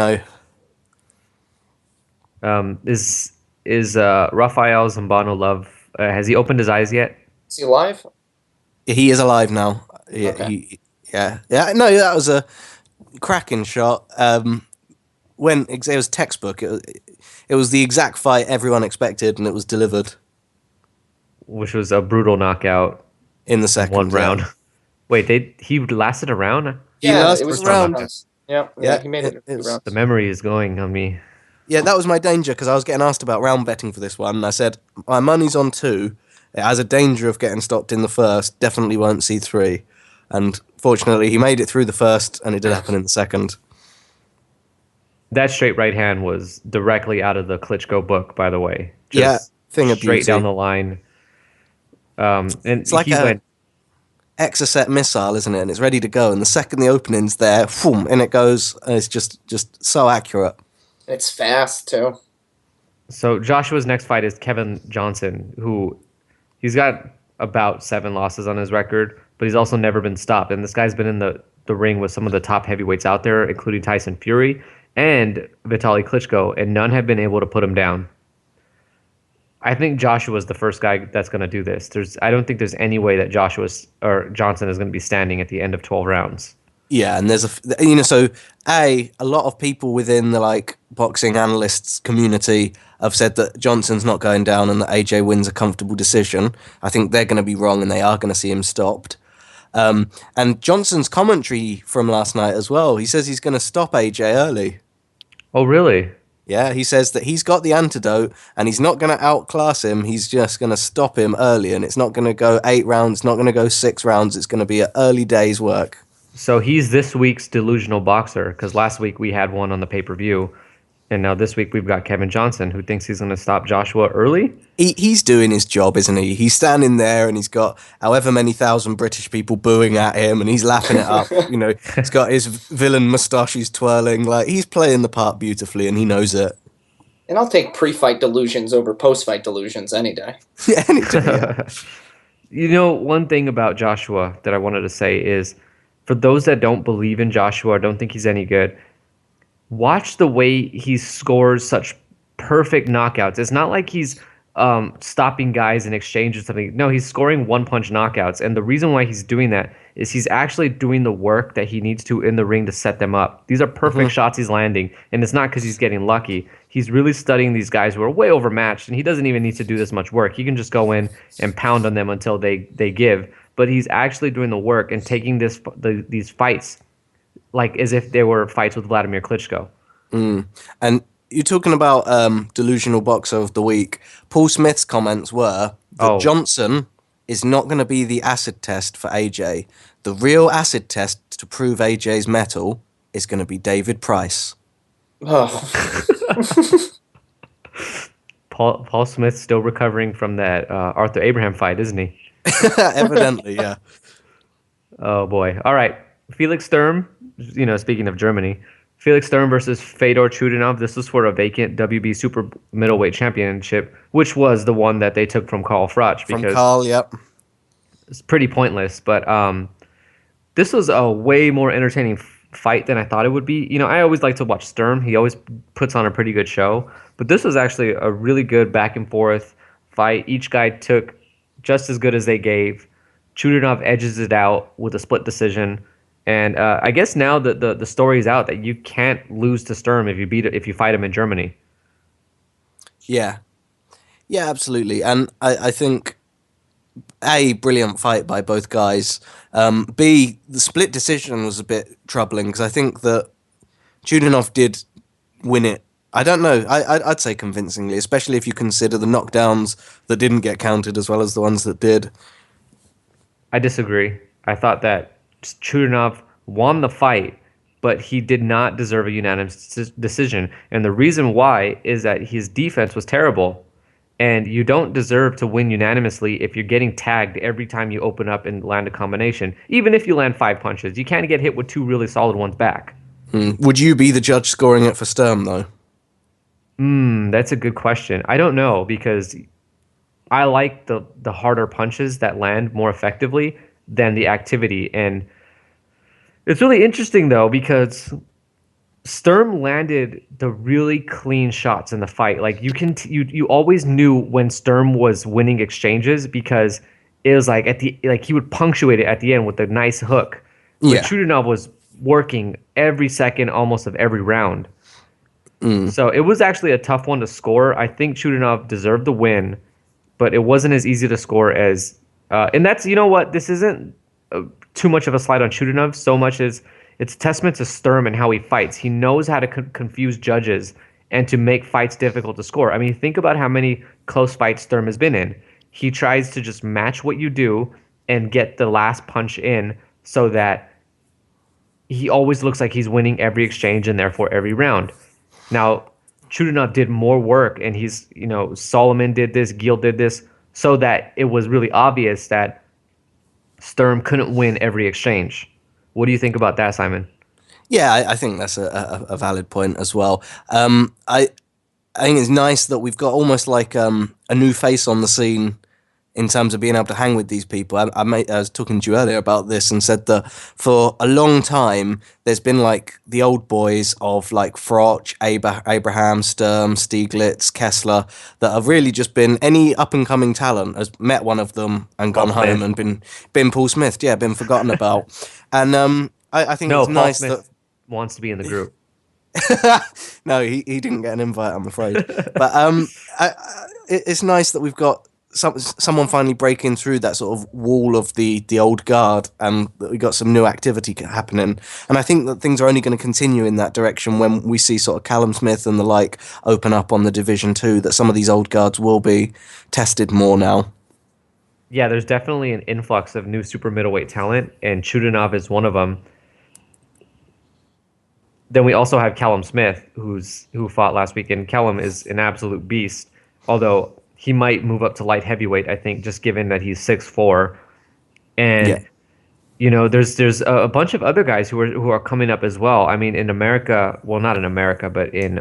know? Is Rafael Zambano Love? Has he opened his eyes yet? Is he alive? He is alive now. Okay. No, that was a cracking shot. When it was textbook, it was the exact fight everyone expected, and it was delivered. Which was a brutal knockout in the second one round. Wait, he lasted a round? Yeah, it was a round. Yeah, he made it. The memory is going on me. Yeah, that was my danger because I was getting asked about round betting for this one, and I said my money's on 2. It has a danger of getting stopped in the first. Definitely won't see 3. And fortunately, he made it through the first, and it did happen in the second. That straight right hand was directly out of the Klitschko book, by the way. Thing of straight down the line. And it's like a Exocet missile, isn't it? And it's ready to go. And the second the opening's there, whoom, and it goes. And it's just so accurate. It's fast too. So Joshua's next fight is Kevin Johnson, who he's got about 7 losses on his record, but he's also never been stopped. And this guy's been in the ring with some of the top heavyweights out there, including Tyson Fury and Vitaly Klitschko, and none have been able to put him down. I think Joshua's the first guy that's going to do this. I don't think there's any way that Johnson is going to be standing at the end of 12 rounds. Yeah, and there's a lot of people within the boxing analysts community have said that Johnson's not going down and that AJ wins a comfortable decision. I think they're going to be wrong and they are going to see him stopped. And Johnson's commentary from last night as well, he says he's going to stop AJ early. Oh, really? Yeah, he says that he's got the antidote and he's not going to outclass him. He's just going to stop him early, and it's not going to go 8 rounds, it's not going to go 6 rounds. It's going to be an early day's work. So he's this week's delusional boxer, because last week we had one on the pay-per-view, And now this week we've got Kevin Johnson, who thinks he's going to stop Joshua early. He's doing his job, isn't he? He's standing there and he's got however many thousand British people booing at him and he's laughing it up. He's got his villain moustaches twirling. Like, he's playing the part beautifully and he knows it. And I'll take pre-fight delusions over post-fight delusions any day. Yeah, any day. Yeah. One thing about Joshua that I wanted to say is, for those that don't believe in Joshua, don't think he's any good, watch the way he scores such perfect knockouts. It's not like he's stopping guys in exchange or something. No, he's scoring one-punch knockouts. And the reason why he's doing that is he's actually doing the work that he needs to in the ring to set them up. These are perfect shots he's landing, and it's not because he's getting lucky. He's really studying these guys who are way overmatched, and he doesn't even need to do this much work. He can just go in and pound on them until they give. But he's actually doing the work and taking these fights like as if they were fights with Vladimir Klitschko. And you're talking about delusional boxer of the week. Paul Smith's comments were that Johnson is not going to be the acid test for AJ. The real acid test to prove AJ's mettle is going to be David Price. Oh. Paul Smith's still recovering from that Arthur Abraham fight, isn't he? Evidently, yeah. Oh boy. All right. Felix Sturm, speaking of Germany, Felix Sturm versus Fedor Chudinov. This was for a vacant WB super middleweight championship, which was the one that they took from Carl Froch. From Carl, yep. It's pretty pointless, but this was a way more entertaining fight than I thought it would be. I always like to watch Sturm. He always puts on a pretty good show, but this was actually a really good back and forth fight. Each guy took just as good as they gave. Chudinov edges it out with a split decision. And I guess now the story is out that you can't lose to Sturm if you fight him in Germany. Yeah, absolutely. And I think A, brilliant fight by both guys. B, the split decision was a bit troubling because I think that Chudinov did win it. I don't know. I'd say convincingly, especially if you consider the knockdowns that didn't get counted as well as the ones that did. I disagree. I thought that Chudinov won the fight, but he did not deserve a unanimous decision. And the reason why is that his defense was terrible. And you don't deserve to win unanimously if you're getting tagged every time you open up and land a combination. Even if you land 5 punches, you can't get hit with 2 really solid ones back. Would you be the judge scoring it for Sturm, though? That's a good question. I don't know, because I like the harder punches that land more effectively than the activity. And it's really interesting, though, because Sturm landed the really clean shots in the fight. Like you always knew when Sturm was winning exchanges because it was like he would punctuate it at the end with a nice hook. But Chudinov was working every second almost of every round. So it was actually a tough one to score. I think Chudinov deserved the win, but it wasn't as easy to score as and that's, this isn't too much of a slight on Chudinov so much as it's a testament to Sturm and how he fights. He knows how to confuse judges and to make fights difficult to score. I mean, think about how many close fights Sturm has been in. He tries to just match what you do and get the last punch in so that he always looks like he's winning every exchange and therefore every round. Now, Chudinov did more work, and Solomon did this, Gil did this, so that it was really obvious that Sturm couldn't win every exchange. What do you think about that, Simon? Yeah, I think that's a valid point as well. I think it's nice that we've got almost like a new face on the scene in terms of being able to hang with these people. I was talking to you earlier about this and said that for a long time, there's been like the old boys of like Froch, Abraham, Sturm, Stieglitz, Kessler, that have really just been any up-and-coming talent has met one of them and gone home and been Paul Smith, been forgotten about. And I think it's nice Smith that wants to be in the group. No, he didn't get an invite, I'm afraid. But it's nice that we've got someone finally breaking through that sort of wall of the old guard, and that we got some new activity happening. And I think that things are only going to continue in that direction when we see sort of Callum Smith and the like open up on the Division 2, that some of these old guards will be tested more now. Yeah, there's definitely an influx of new super middleweight talent, and Chudinov is one of them. Then we also have Callum Smith, who fought last week, and Callum is an absolute beast. Although he might move up to light heavyweight, I think, just given that he's 6'4", and there's a bunch of other guys who are coming up as well. I mean, in America, well, not in America, but in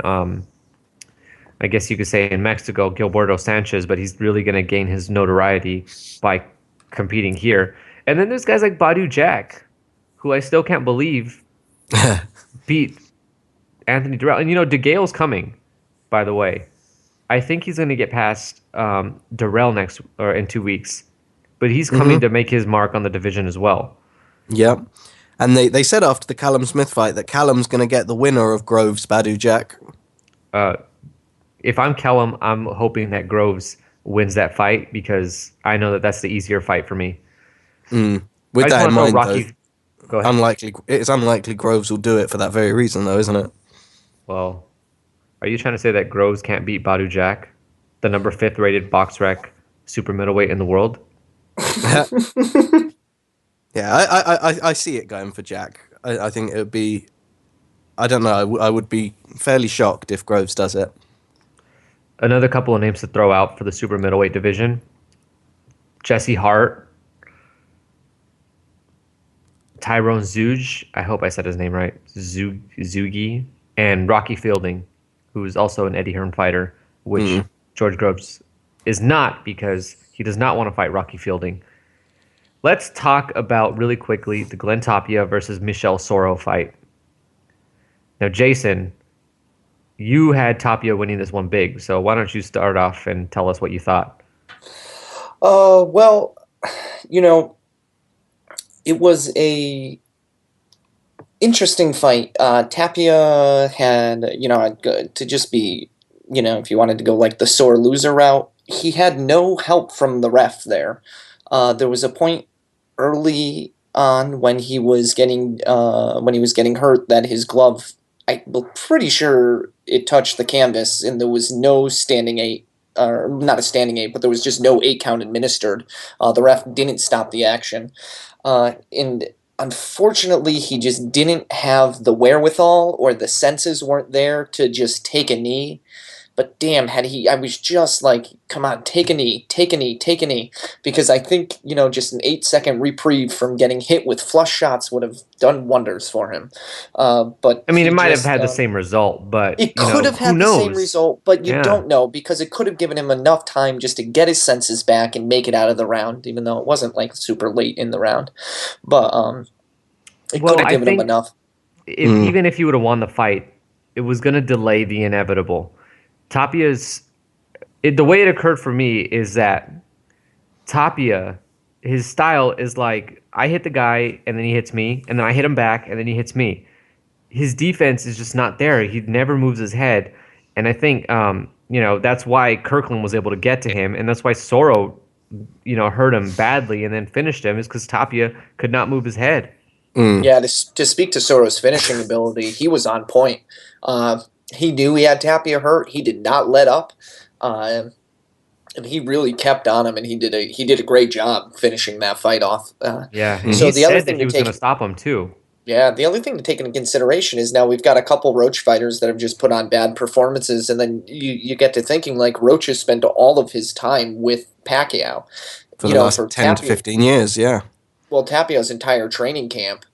I guess you could say in Mexico, Gilberto Sanchez, but he's really going to gain his notoriety by competing here. And then there's guys like Badu Jack, who I still can't believe beat Anthony Durrell. And DeGale's coming, by the way. I think he's going to get past Durrell in 2 weeks, but he's coming to make his mark on the division as well. Yeah, and they said after the Callum Smith fight that Callum's going to get the winner of Groves Badu Jack. If I'm Callum, I'm hoping that Groves wins that fight because I know that that's the easier fight for me. With that in mind, though, it's unlikely Groves will do it for that very reason, though, isn't it? Well, are you trying to say that Groves can't beat Badu Jack, the number 5th rated BoxRec super middleweight in the world? Yeah, I see it going for Jack. I think it would be... I don't know. I would be fairly shocked if Groves does it. Another couple of names to throw out for the super middleweight division. Jesse Hart. Tyrone Zug. I hope I said his name right. Zugi. And Rocky Fielding, who is also an Eddie Hearn fighter, which George Groves is not because he does not want to fight Rocky Fielding. Let's talk about, really quickly, the Glenn Tapia versus Michel Soro fight. Now, Jason, you had Tapia winning this one big, so why don't you start off and tell us what you thought? Well, it was a interesting fight. Tapia had, to just be, if you wanted to go like the sore loser route, he had no help from the ref there. There was a point early on when he was getting hurt that his glove, I'm pretty sure it touched the canvas, and there was no standing 8, or not a standing 8, but there was just no 8 count administered. The ref didn't stop the action, and unfortunately, he just didn't have the wherewithal, or the senses weren't there to just take a knee. But damn, I was just like, come on, take a knee, because I think, just an 8-second reprieve from getting hit with flush shots would have done wonders for him. But I mean, it might have had the same result, but it could have had the same result, but you don't know, because it could have given him enough time just to get his senses back and make it out of the round, even though it wasn't like super late in the round. But it could have given him enough. Even if he would have won the fight, it was going to delay the inevitable. Tapia's... the way it occurred for me is that Tapia, his style is like, I hit the guy, and then he hits me, and then I hit him back, and then he hits me. His defense is just not there. He never moves his head. And I think, that's why Kirkland was able to get to him, and that's why Soro, hurt him badly and then finished him, is because Tapia could not move his head. Yeah, to speak to Soro's finishing ability, he was on point. He knew he had Tapia hurt. He did not let up, and he really kept on him. And he did a great job finishing that fight off. So the he other said thing that he was going to stop him too. Yeah, the other thing to take into consideration is now we've got a couple Roach fighters that have just put on bad performances, and then you get to thinking like Roach has spent all of his time with Pacquiao for the last 10 to 15 years. Yeah. Well, Tapia's entire training camp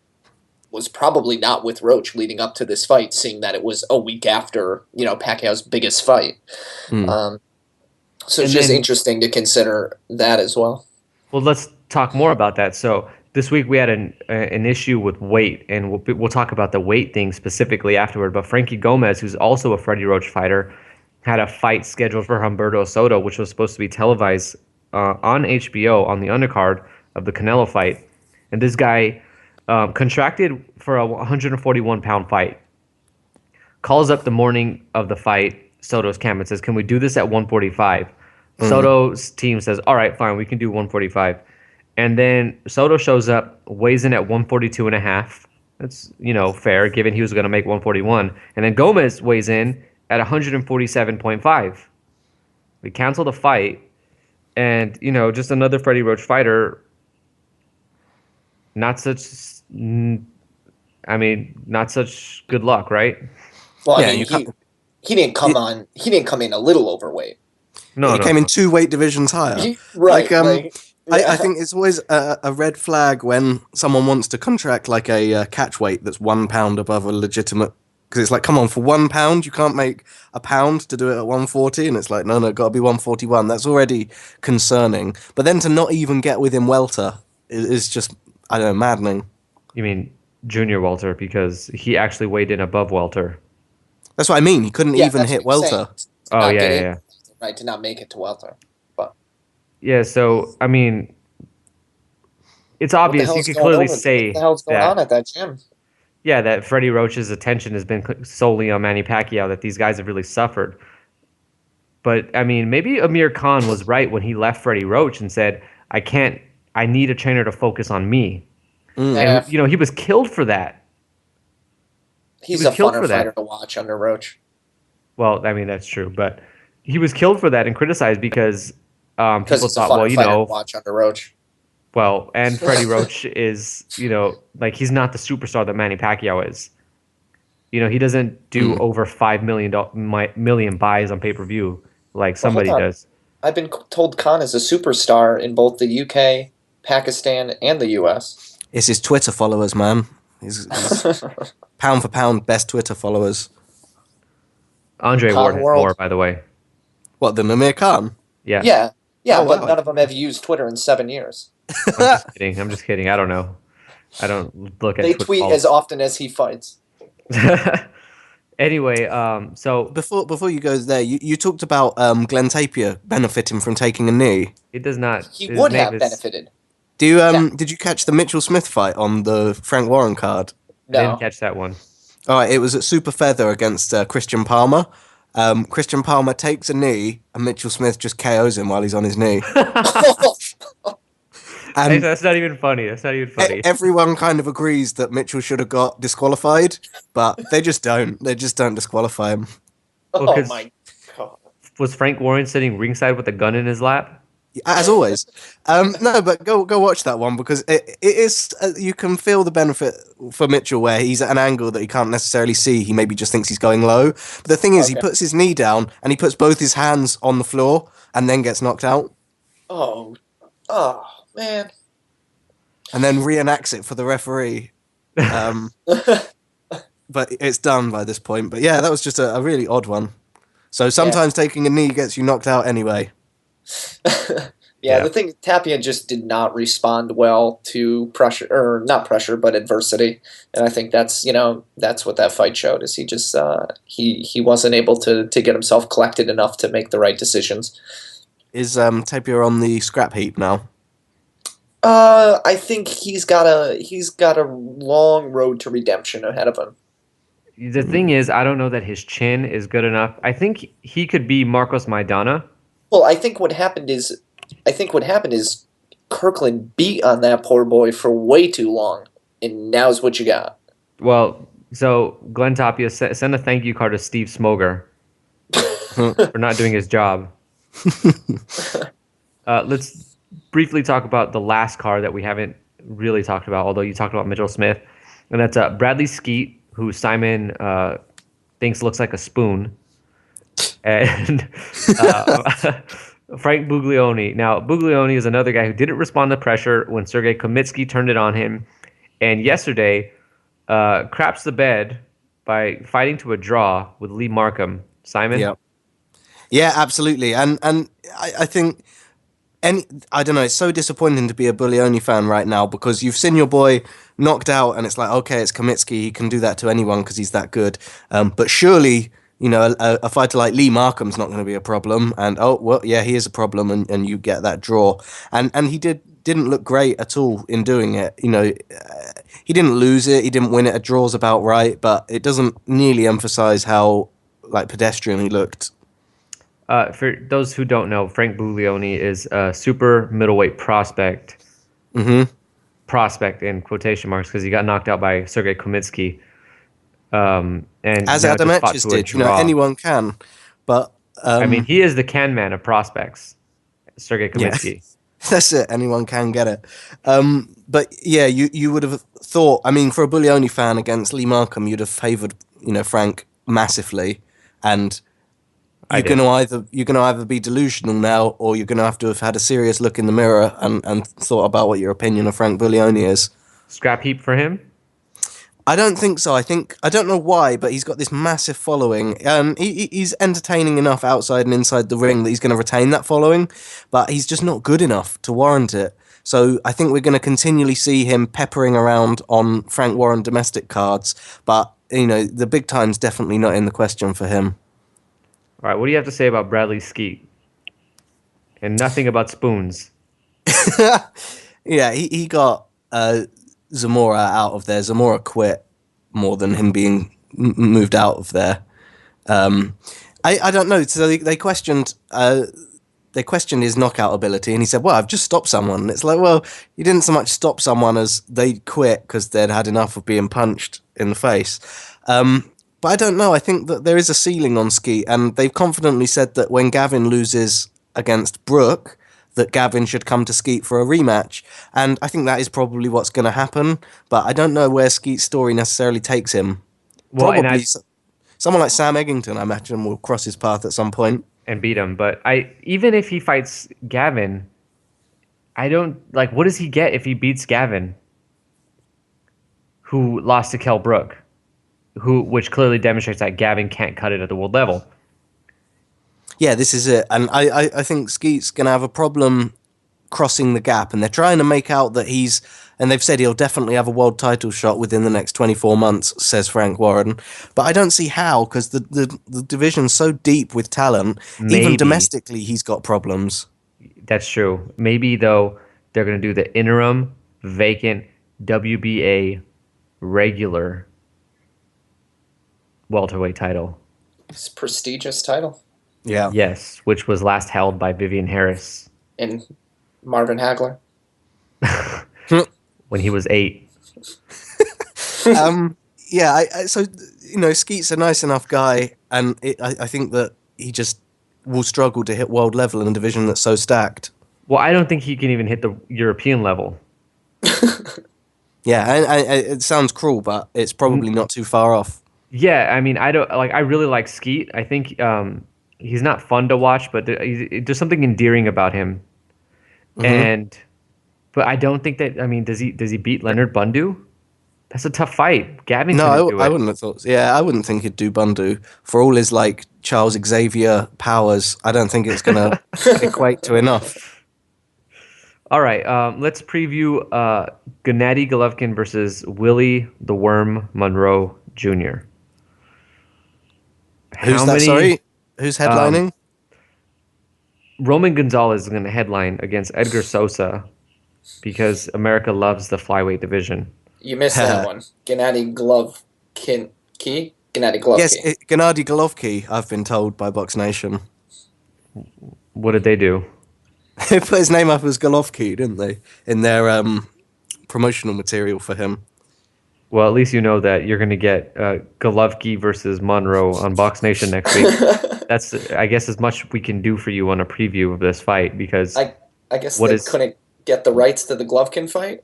was probably not with Roach leading up to this fight, seeing that it was a week after, Pacquiao's biggest fight. So it's just interesting to consider that as well. Well, let's talk more about that. So this week we had an issue with weight, and we'll talk about the weight thing specifically afterward. But Frankie Gomez, who's also a Freddie Roach fighter, had a fight scheduled for Humberto Soto, which was supposed to be televised on HBO on the undercard of the Canelo fight. And this guy contracted for a 141-pound fight. Calls up the morning of the fight, Soto's camp, and says, can we do this at 145? Soto's team says, all right, fine, we can do 145. And then Soto shows up, weighs in at 142 and a half. That's, fair, given he was going to make 141. And then Gomez weighs in at 147.5. We cancel the fight, and, just another Freddie Roach fighter, not such... I mean, not such good luck, right? Well, Yeah, I mean, he didn't come in a little overweight. No, he came in 2 weight divisions higher. Right. I think it's always a red flag when someone wants to contract like a catch weight that's 1 pound above a legitimate. Because it's like, come on, for 1 pound, you can't make a pound to do it at 140, and it's like, no, got to be 141. That's already concerning. But then to not even get within welter is just, I don't know, maddening. You mean junior welter, because he actually weighed in above welter. That's what I mean. He couldn't even hit welter. Oh, yeah. Right, to not make it to welter. But yeah, so, I mean, it's obvious. You could clearly say what the hell's going on at that gym? Yeah, that Freddie Roach's attention has been solely on Manny Pacquiao, that these guys have really suffered. But, I mean, maybe Amir Khan was right when he left Freddie Roach and said, I need a trainer to focus on me. And, he was killed for that. He's a funner fighter to watch under Roach. Well, I mean, that's true. But he was killed for that and criticized because people thought, well, to watch under Roach. Well, and Freddie Roach is, he's not the superstar that Manny Pacquiao is. He doesn't do over 5 million buys on pay-per-view like somebody does. I've been told Khan is a superstar in both the UK, Pakistan, and the US. It's his Twitter followers, man. He's pound for pound best Twitter followers. Andre Ward has more, by the way. What, than Amir Khan? Yeah. Yeah, but none of them have used Twitter in 7 years. I'm just kidding. I don't know. I don't look at They Twitter tweet as often as he fights. Anyway, so before you go there, you talked about Glenn Tapia benefiting from taking a knee. It does not. He would have benefited. Did you catch the Mitchell Smith fight on the Frank Warren card? No. I didn't catch that one. All right, it was at Super Feather against Christian Palmer. Christian Palmer takes a knee, and Mitchell Smith just KOs him while he's on his knee. And that's not even funny. Everyone kind of agrees that Mitchell should have got disqualified, but they just don't. They just don't disqualify him. Oh my God. Was Frank Warren sitting ringside with a gun in his lap? As always. No, but go watch that one because it is. You can feel the benefit for Mitchell where he's at an angle that he can't necessarily see. He maybe just thinks he's going low. But the thing is, he puts his knee down and he puts both his hands on the floor and then gets knocked out. Oh, man. And then reenacts it for the referee. But it's done by this point. But yeah, that was just a really odd one. So sometimes taking a knee gets you knocked out anyway. Yeah, the thing, Tapia just did not respond well to pressure, or not pressure, but adversity, and I think that's what that fight showed. Is he just he wasn't able to get himself collected enough to make the right decisions. Is Tapia on the scrap heap now? I think he's got a long road to redemption ahead of him. The thing is, I don't know that his chin is good enough. I think he could be Marcos Maidana. Well, I think what happened is Kirkland beat on that poor boy for way too long, and now's what you got. Well, so Glenn Tapia, send a thank you card to Steve Smoger for not doing his job. Let's briefly talk about the last card that we haven't really talked about, although you talked about Mitchell Smith, and that's Bradley Skeet, who Simon thinks looks like a spoon. And Frank Buglioni. Now, Buglioni is another guy who didn't respond to pressure when Sergey Kamitsky turned it on him. And yesterday, craps the bed by fighting to a draw with Lee Markham. Simon? Yeah, absolutely. And I think, I don't know, it's so disappointing to be a Buglioni fan right now because you've seen your boy knocked out and it's like, okay, it's Kamitsky. He can do that to anyone because he's that good. But surely, a fighter like Lee Markham's not going to be a problem. And, he is a problem, and you get that draw. And he didn't look great at all in doing it. He didn't lose it. He didn't win it. A draw's about right, but it doesn't nearly emphasize how, pedestrian he looked. For those who don't know, Frank Buglioni is a super middleweight prospect. Mm-hmm. Prospect in quotation marks because he got knocked out by Sergey Kamitsky. And as Adam Etches did, anyone can. But I mean, he is the can man of prospects, Sergey Kamitsky. That's it. Anyone can get it. But yeah, you would have thought. I mean, for a Buglioni fan against Lee Markham, you'd have favoured Frank massively, and you're gonna either be delusional now, or you're gonna have to have had a serious look in the mirror and thought about what your opinion of Frank Buglioni is. Scrap heap for him? I don't think so. I don't know why, but he's got this massive following. He's entertaining enough outside and inside the ring that he's going to retain that following, but he's just not good enough to warrant it. So I think we're going to continually see him peppering around on Frank Warren domestic cards, but the big time's definitely not in the question for him. All right, what do you have to say about Bradley Skeet? And nothing about spoons. Yeah, he got Zamora out of there. Zamora quit more than him being moved out of there. I don't know. So they questioned his knockout ability, and he said, "Well, I've just stopped someone." And it's like, well, you didn't so much stop someone as they quit because they'd had enough of being punched in the face. But I don't know. I think that there is a ceiling on Skeet, and they've confidently said that when Gavin loses against Brooke, that Gavin should come to Skeet for a rematch. And I think that is probably what's going to happen, but I don't know where Skeet's story necessarily takes him. Well, probably someone like Sam Eggington, I imagine, will cross his path at some point. And beat him. But even if he fights Gavin, I don't... Like, what does he get if he beats Gavin? Who lost to Kell Brook? Which clearly demonstrates that Gavin can't cut it at the world level. Yeah, this is it. And I think Skeet's going to have a problem crossing the gap. And they're trying to make out that and they've said he'll definitely have a world title shot within the next 24 months, says Frank Warren. But I don't see how, because the division's so deep with talent. Maybe. Even domestically, he's got problems. That's true. Maybe, though, they're going to do the interim, vacant, WBA regular welterweight title. It's a prestigious title. Yeah. Yes, which was last held by Vivian Harris. And Marvin Hagler. When he was 8. Yeah, so Skeet's a nice enough guy, and I think that he just will struggle to hit world level in a division that's so stacked. Well, I don't think he can even hit the European level. Yeah, and it sounds cruel, but it's probably not too far off. Yeah, I mean, I really like Skeet. I think he's not fun to watch, but there's something endearing about him. Mm-hmm. But I don't think that. I mean, does he beat Leonard Bundu? That's a tough fight. Gavin. No, I wouldn't have thought. Yeah, I wouldn't think he'd do Bundu for all his Charles Xavier powers. I don't think it's gonna equate to enough. All right, let's preview Gennady Golovkin versus Willie the Worm Monroe Jr. Who's that? Sorry, who's headlining? Roman Gonzalez is going to headline against Edgar Sosa because America loves the flyweight division. You missed that one. Gennady Golovkin. Gennady Golovkin. Yes, Gennady Golovkin, I've been told by Box Nation. What did they do? They put his name up as Golovkin, didn't they? In their promotional material for him. Well, at least you know that you're going to get Golovkin versus Monroe on Box Nation next week. That's, I guess, as much we can do for you on a preview of this fight because I guess they couldn't get the rights to the Golovkin fight.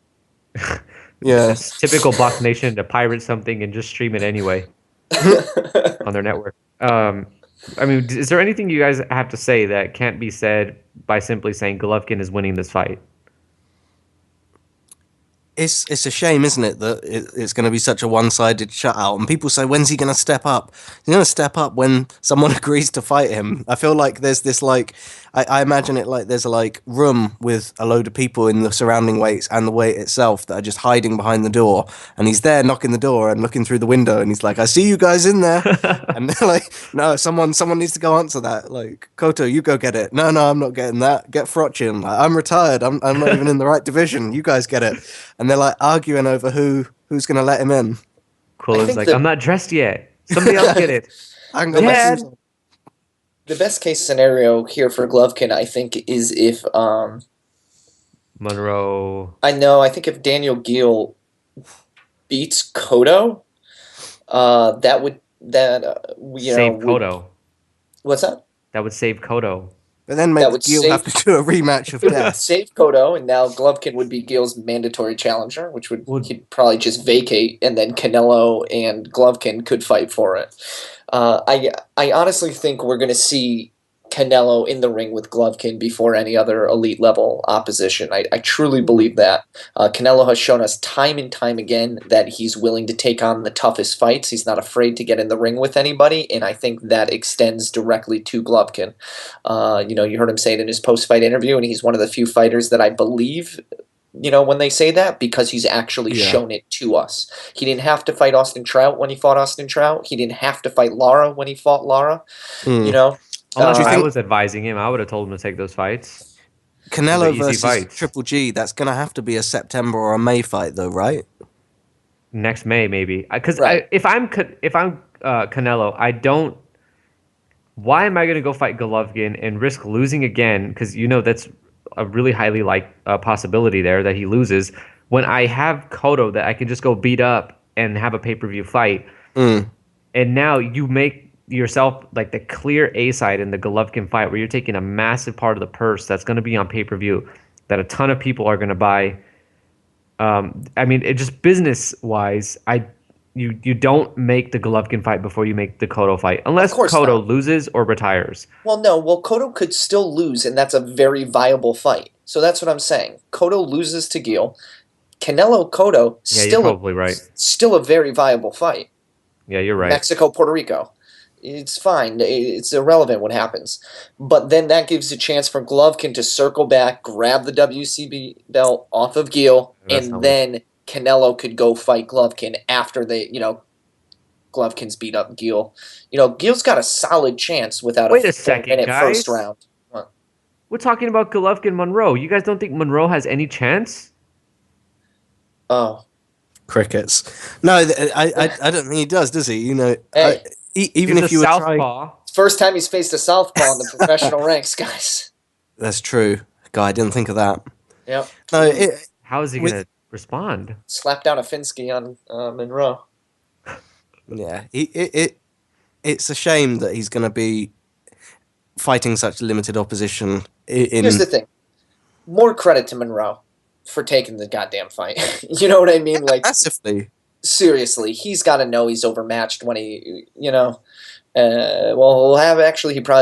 Yeah, it's typical Box Nation to pirate something and just stream it anyway on their network. I mean, is there anything you guys have to say that can't be said by simply saying Golovkin is winning this fight? It's a shame, isn't it, that it's going to be such a one-sided shutout. And people say, when's he going to step up? He's going to step up when someone agrees to fight him. I feel like there's this, I imagine it like there's a, room with a load of people in the surrounding weights and the weight itself that are just hiding behind the door. And he's there knocking the door and looking through the window. And he's like, I see you guys in there. And they're like, no, someone needs to go answer that. Like, Koto, you go get it. No, I'm not getting that. Get Frochin. I'm retired. I'm not even in the right division. You guys get it. And they're arguing over who's going to let him in. Quillen's I'm not dressed yet. Somebody else get it. Dad. The best case scenario here for Golovkin, I think, is if Monroe. I think if Daniel Geale beats Cotto, that would save Cotto. What's that? That would save Cotto. But then That make would Gil save- have to do a rematch of death. Save Cotto, and now Golovkin would be Gil's mandatory challenger, which he'd probably just vacate, and then Canelo and Golovkin could fight for it. I honestly think we're going to see Canelo in the ring with Golovkin before any other elite level opposition. I truly believe that. Canelo has shown us time and time again that he's willing to take on the toughest fights. He's not afraid to get in the ring with anybody, and I think that extends directly to Golovkin. You heard him say it in his post-fight interview, and he's one of the few fighters that I believe, when they say that, because he's actually shown it to us. He didn't have to fight Austin Trout when he fought Austin Trout. He didn't have to fight Lara when he fought Lara. Unless I was advising him, I would have told him to take those fights. Canelo versus Triple G, that's going to have to be a September or a May fight, though, right? Next May, maybe. Because if I'm Canelo, I don't. Why am I going to go fight Golovkin and risk losing again? Because that's a really highly possibility there that he loses. When I have Cotto that I can just go beat up and have a pay-per-view fight, and now you make yourself like the clear A side in the Golovkin fight, where you're taking a massive part of the purse that's going to be on pay-per-view that a ton of people are going to buy. It just business-wise, you don't make the Golovkin fight before you make the Cotto fight, unless Cotto loses or retires. Well, no. Well, Cotto could still lose, and that's a very viable fight. So that's what I'm saying. Cotto loses to Gil. Canelo Cotto you're probably right. Still a very viable fight. Yeah, you're right. Mexico, Puerto Rico. It's fine. It's irrelevant what happens. But then that gives a chance for Golovkin to circle back, grab the WCB belt off of Gil, and then Canelo could go fight Golovkin after Golovkin's beat up Gil. Gil's got a solid chance without a second, guys. First round. What? We're talking about Golovkin Monroe. You guys don't think Monroe has any chance? Oh. Crickets. No, I don't think he does he? Hey. Even if you were southpaw. First time he's faced a southpaw in the professional ranks, guys. That's true. God, I didn't think of that. Yep. No, how is he going to respond? Slap down a Finsky on Monroe. Yeah, it's a shame that he's going to be fighting such limited opposition. Here's the thing. More credit to Monroe for taking the goddamn fight. You know what I mean? Like, massively. Seriously, he's got to know he's overmatched when he, he probably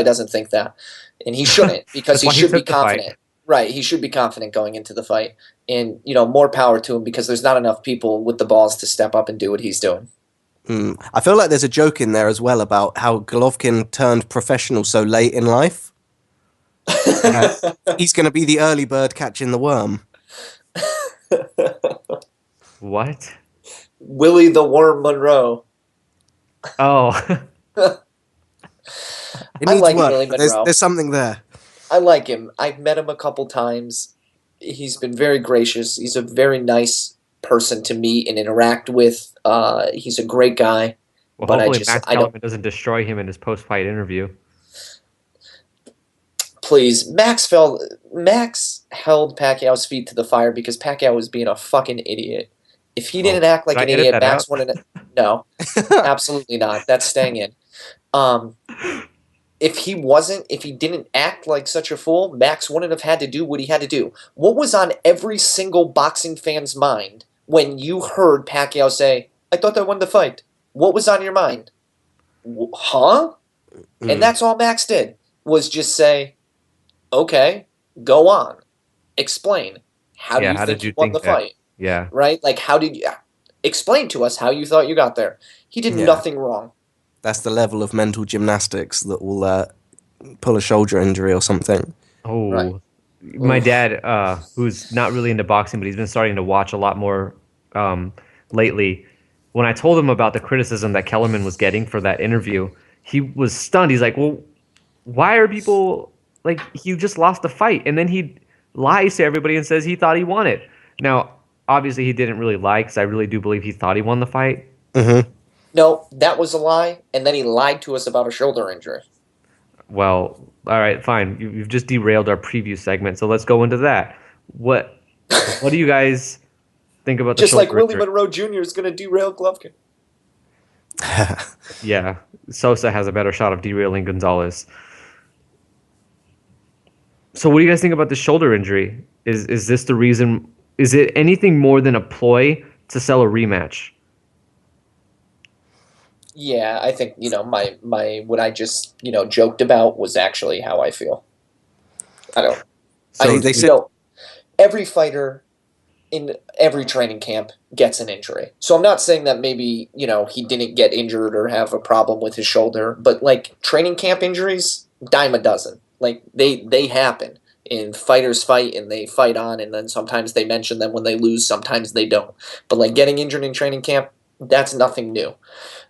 doesn't think that. And he shouldn't, because he should be confident. Right, he should be confident going into the fight. And, more power to him, because there's not enough people with the balls to step up and do what he's doing. I feel like there's a joke in there as well about how Golovkin turned professional so late in life. He's going to be the early bird catching the worm. What? Willie the Worm Monroe. Oh. It needs work. Willie Monroe. There's something there. I like him. I've met him a couple times. He's been very gracious. He's a very nice person to meet and interact with. He's a great guy. Well, but hopefully Max Kellerman doesn't destroy him in his post-fight interview. Please. Max held Pacquiao's feet to the fire because Pacquiao was being a fucking idiot. If he didn't act like an idiot, Max wouldn't. No, absolutely not. That's staying in. If he didn't act like such a fool, Max wouldn't have had to do what he had to do. What was on every single boxing fan's mind when you heard Pacquiao say, "I thought I won the fight"? What was on your mind? Huh? And that's all Max did, was just say, "Okay, go on. Explain. How do you think you won the fight?" Yeah. Right? Like, how did you explain to us how you thought you got there? He did nothing wrong. That's the level of mental gymnastics that will pull a shoulder injury or something. Oh, right. My dad, who's not really into boxing, but he's been starting to watch a lot more lately. When I told him about the criticism that Kellerman was getting for that interview, he was stunned. He's like, "Well, why are people like, you just lost the fight?" And then he lies to everybody and says he thought he won it. Now, obviously, he didn't really lie, because I really do believe he thought he won the fight. Mm-hmm. No, that was a lie, and then he lied to us about a shoulder injury. Well, all right, fine. You've just derailed our preview segment, so let's go into that. What do you guys think about the just shoulder like Willie injury? Monroe Jr. is going to derail Golovkin. Yeah, Sosa has a better shot of derailing Gonzalez. So what do you guys think about the shoulder injury? Is this the reason? Is it anything more than a ploy to sell a rematch? Yeah, I think, my what I just, joked about was actually how I feel. I don't. So They said Every fighter in every training camp gets an injury. So I'm not saying that maybe, he didn't get injured or have a problem with his shoulder, but like training camp injuries, dime a dozen. Like they happen. And fighters fight and they fight on, and then sometimes they mention them when they lose, sometimes they don't. But like getting injured in training camp, that's nothing new.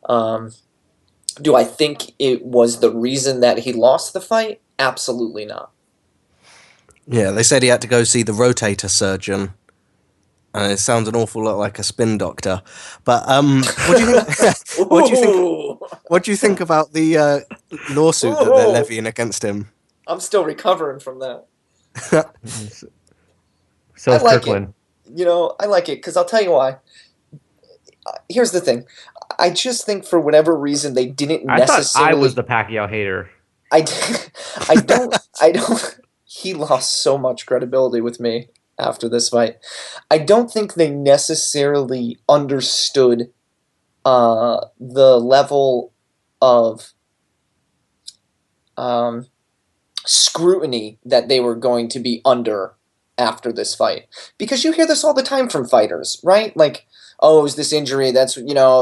Do I think it was the reason that he lost the fight? Absolutely not. Yeah, they said he had to go see the rotator surgeon. And it sounds an awful lot like a spin doctor. But what do you think? What do you think about the lawsuit that they're levying against him? I'm still recovering from that. So is like Kirkland. It. I like it because I'll tell you why. Here's the thing. I just think for whatever reason they didn't necessarily. I thought I was the Pacquiao hater. I don't. He lost so much credibility with me after this fight. I don't think they necessarily understood the level of scrutiny that they were going to be under after this fight. Because you hear this all the time from fighters, right? Like, oh, is this injury? That's,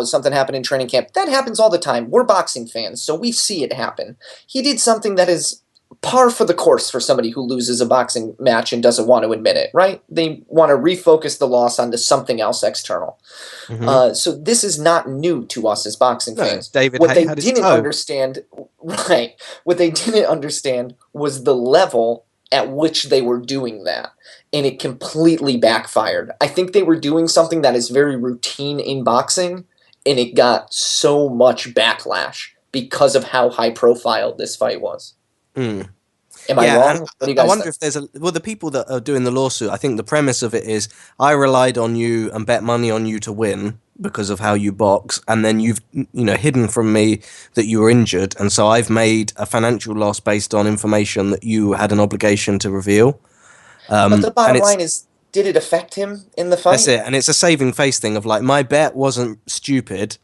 something happened in training camp. That happens all the time. We're boxing fans, so we see it happen. He did something that is par for the course for somebody who loses a boxing match and doesn't want to admit it, right? They want to refocus the loss onto something else external. Mm-hmm. So this is not new to us as boxing fans. David what they had his didn't toe. understand, right? What they didn't understand was the level at which they were doing that, and it completely backfired. I think they were doing something that is very routine in boxing, and it got so much backlash because of how high profile this fight was. Mm. Am I wrong? I wonder if there's the people that are doing the lawsuit, I think the premise of it is I relied on you and bet money on you to win because of how you box, and then you've hidden from me that you were injured, and so I've made a financial loss based on information that you had an obligation to reveal. But the bottom line is, did it affect him in the fight? That's it, and it's a saving face thing of like, my bet wasn't stupid,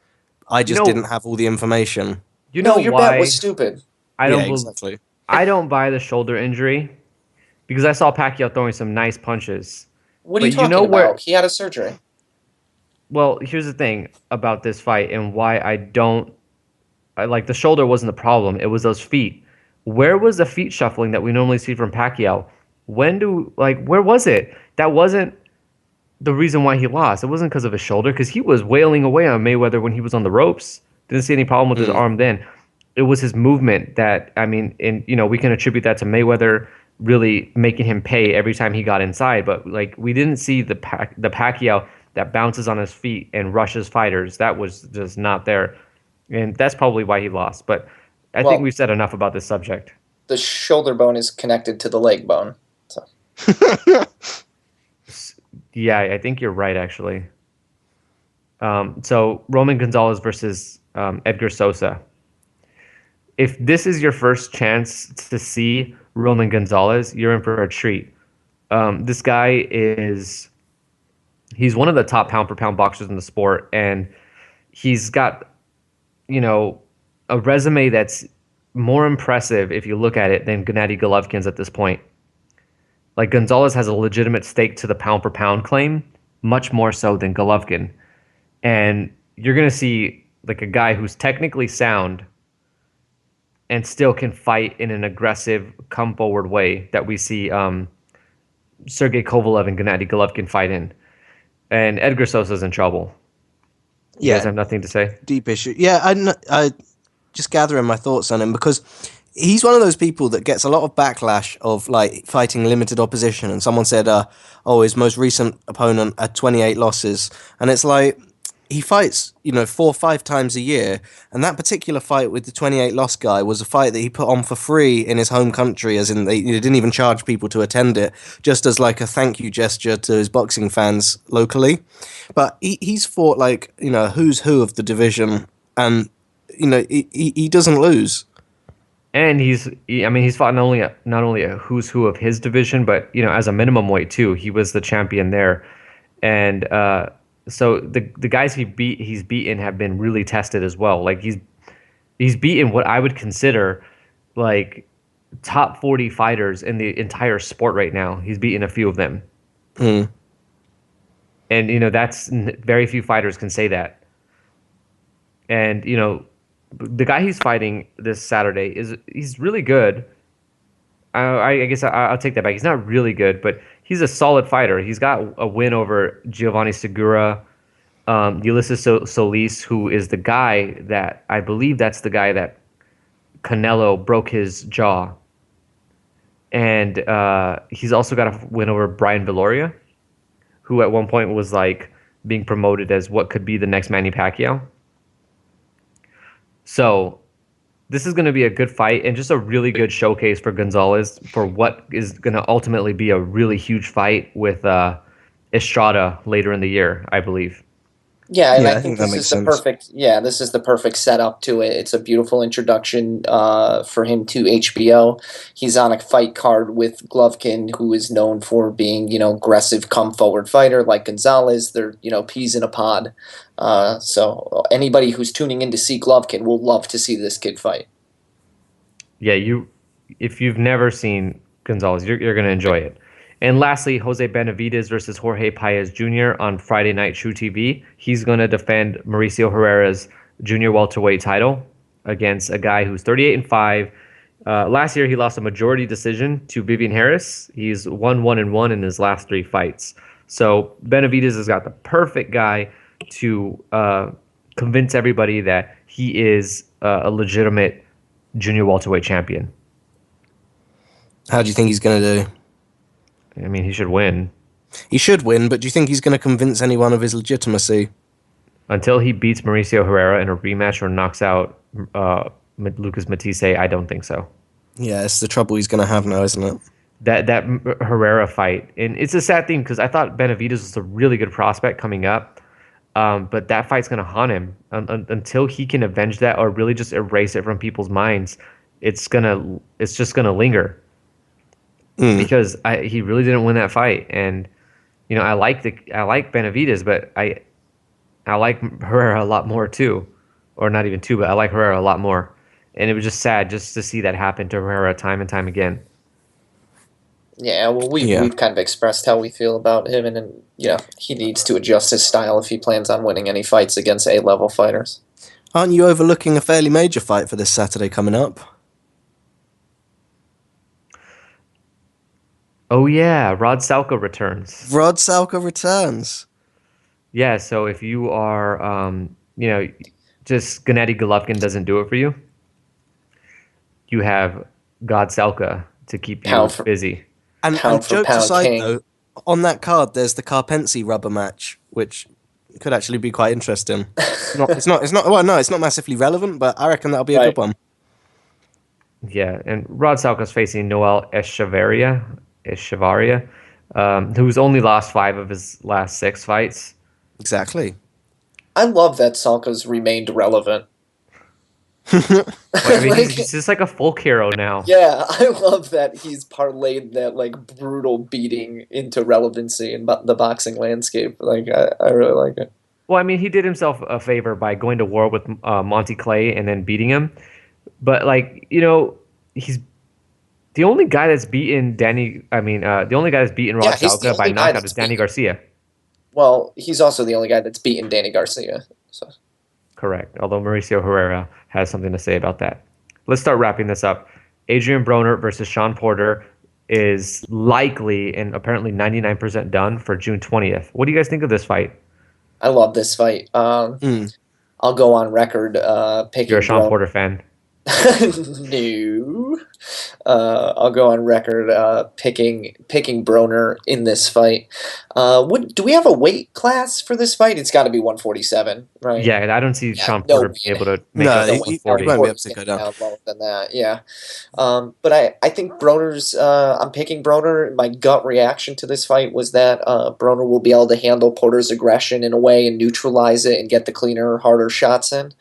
I just didn't have all the information. Your bet was stupid. Exactly. I don't buy the shoulder injury because I saw Pacquiao throwing some nice punches. What are you talking about? He had a surgery. Well, here's the thing about this fight and why the shoulder wasn't the problem. It was those feet. Where was the feet shuffling that we normally see from Pacquiao? Where was it? That wasn't the reason why he lost. It wasn't because of his shoulder, because he was wailing away on Mayweather when he was on the ropes. Didn't see any problem with his arm then. It was his movement that, we can attribute that to Mayweather really making him pay every time he got inside. But we didn't see the Pacquiao that bounces on his feet and rushes fighters. That was just not there. And that's probably why he lost. But I think we've said enough about this subject. The shoulder bone is connected to the leg bone. So. Yeah, I think you're right, actually. So Roman Gonzalez versus Edgar Sosa. If this is your first chance to see Roman Gonzalez, you're in for a treat. This guy he's one of the top pound-for-pound boxers in the sport, and he's got, a resume that's more impressive if you look at it than Gennady Golovkin's at this point. Like, Gonzalez has a legitimate stake to the pound-for-pound claim, much more so than Golovkin. And you're going to see, a guy who's technically sound and still can fight in an aggressive, come-forward way that we see Sergey Kovalev and Gennady Golovkin fight in. And Edgar Sosa's in trouble. You guys have nothing to say? Deep issue. Yeah, I just gathering my thoughts on him because he's one of those people that gets a lot of backlash of fighting limited opposition. And someone said, his most recent opponent had 28 losses. And it's like, he fights, 4 or 5 times a year, and that particular fight with the 28 loss guy was a fight that he put on for free in his home country, as in they didn't even charge people to attend it, just as a thank you gesture to his boxing fans locally. But he's fought who's who of the division, and he doesn't lose. And he's fought not only a who's who of his division, but as a minimum weight too. He was the champion there, and so the guys he's beaten have been really tested as well. Like he's beaten what I would consider like top 40 fighters in the entire sport right now. He's beaten a few of them, and that's very few fighters can say that. And the guy he's fighting this Saturday he's really good. I guess I'll take that back. He's not really good, but he's a solid fighter. He's got a win over Giovanni Segura, Ulysses Solis, who is the guy that I believe that's the guy that Canelo broke his jaw. And he's also got a win over Brian Viloria, who at one point was like being promoted as what could be the next Manny Pacquiao. So this is going to be a good fight and just a really good showcase for Gonzalez for what is going to ultimately be a really huge fight with Estrada later in the year, I believe. Yeah, and I think this is the perfect setup to it. It's a beautiful introduction for him to HBO. He's on a fight card with Golovkin, who is known for being, aggressive, come-forward fighter like Gonzalez. They're, peas in a pod. So anybody who's tuning in to see Golovkin will love to see this kid fight. Yeah, if you've never seen Gonzalez, you're going to enjoy it. And lastly, Jose Benavidez versus Jorge Paez Jr. on Friday Night True TV. He's going to defend Mauricio Herrera's junior welterweight title against a guy who's 38-5. Last year, he lost a majority decision to Vivian Harris. He's 1-1-1 in his last 3 fights. So Benavidez has got the perfect guy to convince everybody that he is a legitimate junior welterweight champion. How do you think he's going to do? I mean, he should win. He should win, but do you think he's going to convince anyone of his legitimacy? Until he beats Mauricio Herrera in a rematch or knocks out Lucas Matisse, I don't think so. Yeah, it's the trouble he's going to have now, isn't it? That Herrera fight. And it's a sad thing because I thought Benavidez was a really good prospect coming up. But that fight's going to haunt him. Until he can avenge that or really just erase it from people's minds, it's just going to linger. Because he really didn't win that fight, and I like Benavidez, but I like Herrera a lot more too, or not even two, but I like Herrera a lot more, and it was just sad just to see that happen to Herrera time and time again. Yeah, well, we've kind of expressed how we feel about him, and he needs to adjust his style if he plans on winning any fights against A-level fighters. Aren't you overlooking a fairly major fight for this Saturday coming up? Oh, yeah. Rod Salka returns. Yeah, so if you are, just Gennady Golovkin doesn't do it for you, you have God Salka to keep you busy. And jokes aside, though, on that card, there's the Carpensi rubber match, which could actually be quite interesting. It's not massively relevant, but I reckon that'll be a good one. Yeah, and Rod Salka's facing Noel Echevarria, who's only lost 5 of his last 6 fights. Exactly. I love that Salka's remained relevant. He's just like a folk hero now. Yeah, I love that he's parlayed that brutal beating into relevancy in the boxing landscape. I really like it. Well, I mean, he did himself a favor by going to war with Monty Clay and then beating him. But he's the only guy that's beaten Rod Salka by knockout is Danny Garcia. Well, he's also the only guy that's beaten Danny Garcia. So. Correct. Although Mauricio Herrera has something to say about that. Let's start wrapping this up. Adrien Broner versus Shawn Porter is likely and apparently 99% done for June 20th. What do you guys think of this fight? I love this fight. I'll go on record picking. You're a Shawn Porter fan. No. I'll go on record picking Broner in this fight. Do we have a weight class for this fight? It's got to be 147, right? Yeah, I don't see Shawn Porter being able to make it 140. He won't be able to go down lower than that. Yeah, but I think Broner's. I'm picking Broner. My gut reaction to this fight was that Broner will be able to handle Porter's aggression in a way and neutralize it and get the cleaner, harder shots in.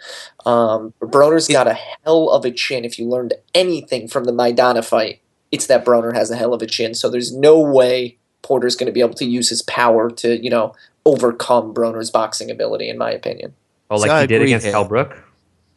Broner's got a hell of a chin. If you learned anything from the Maidana fight, it's that Broner has a hell of a chin. So there's no way Porter's going to be able to use his power to, overcome Broner's boxing ability, in my opinion. Oh, like he did against Kell Brook?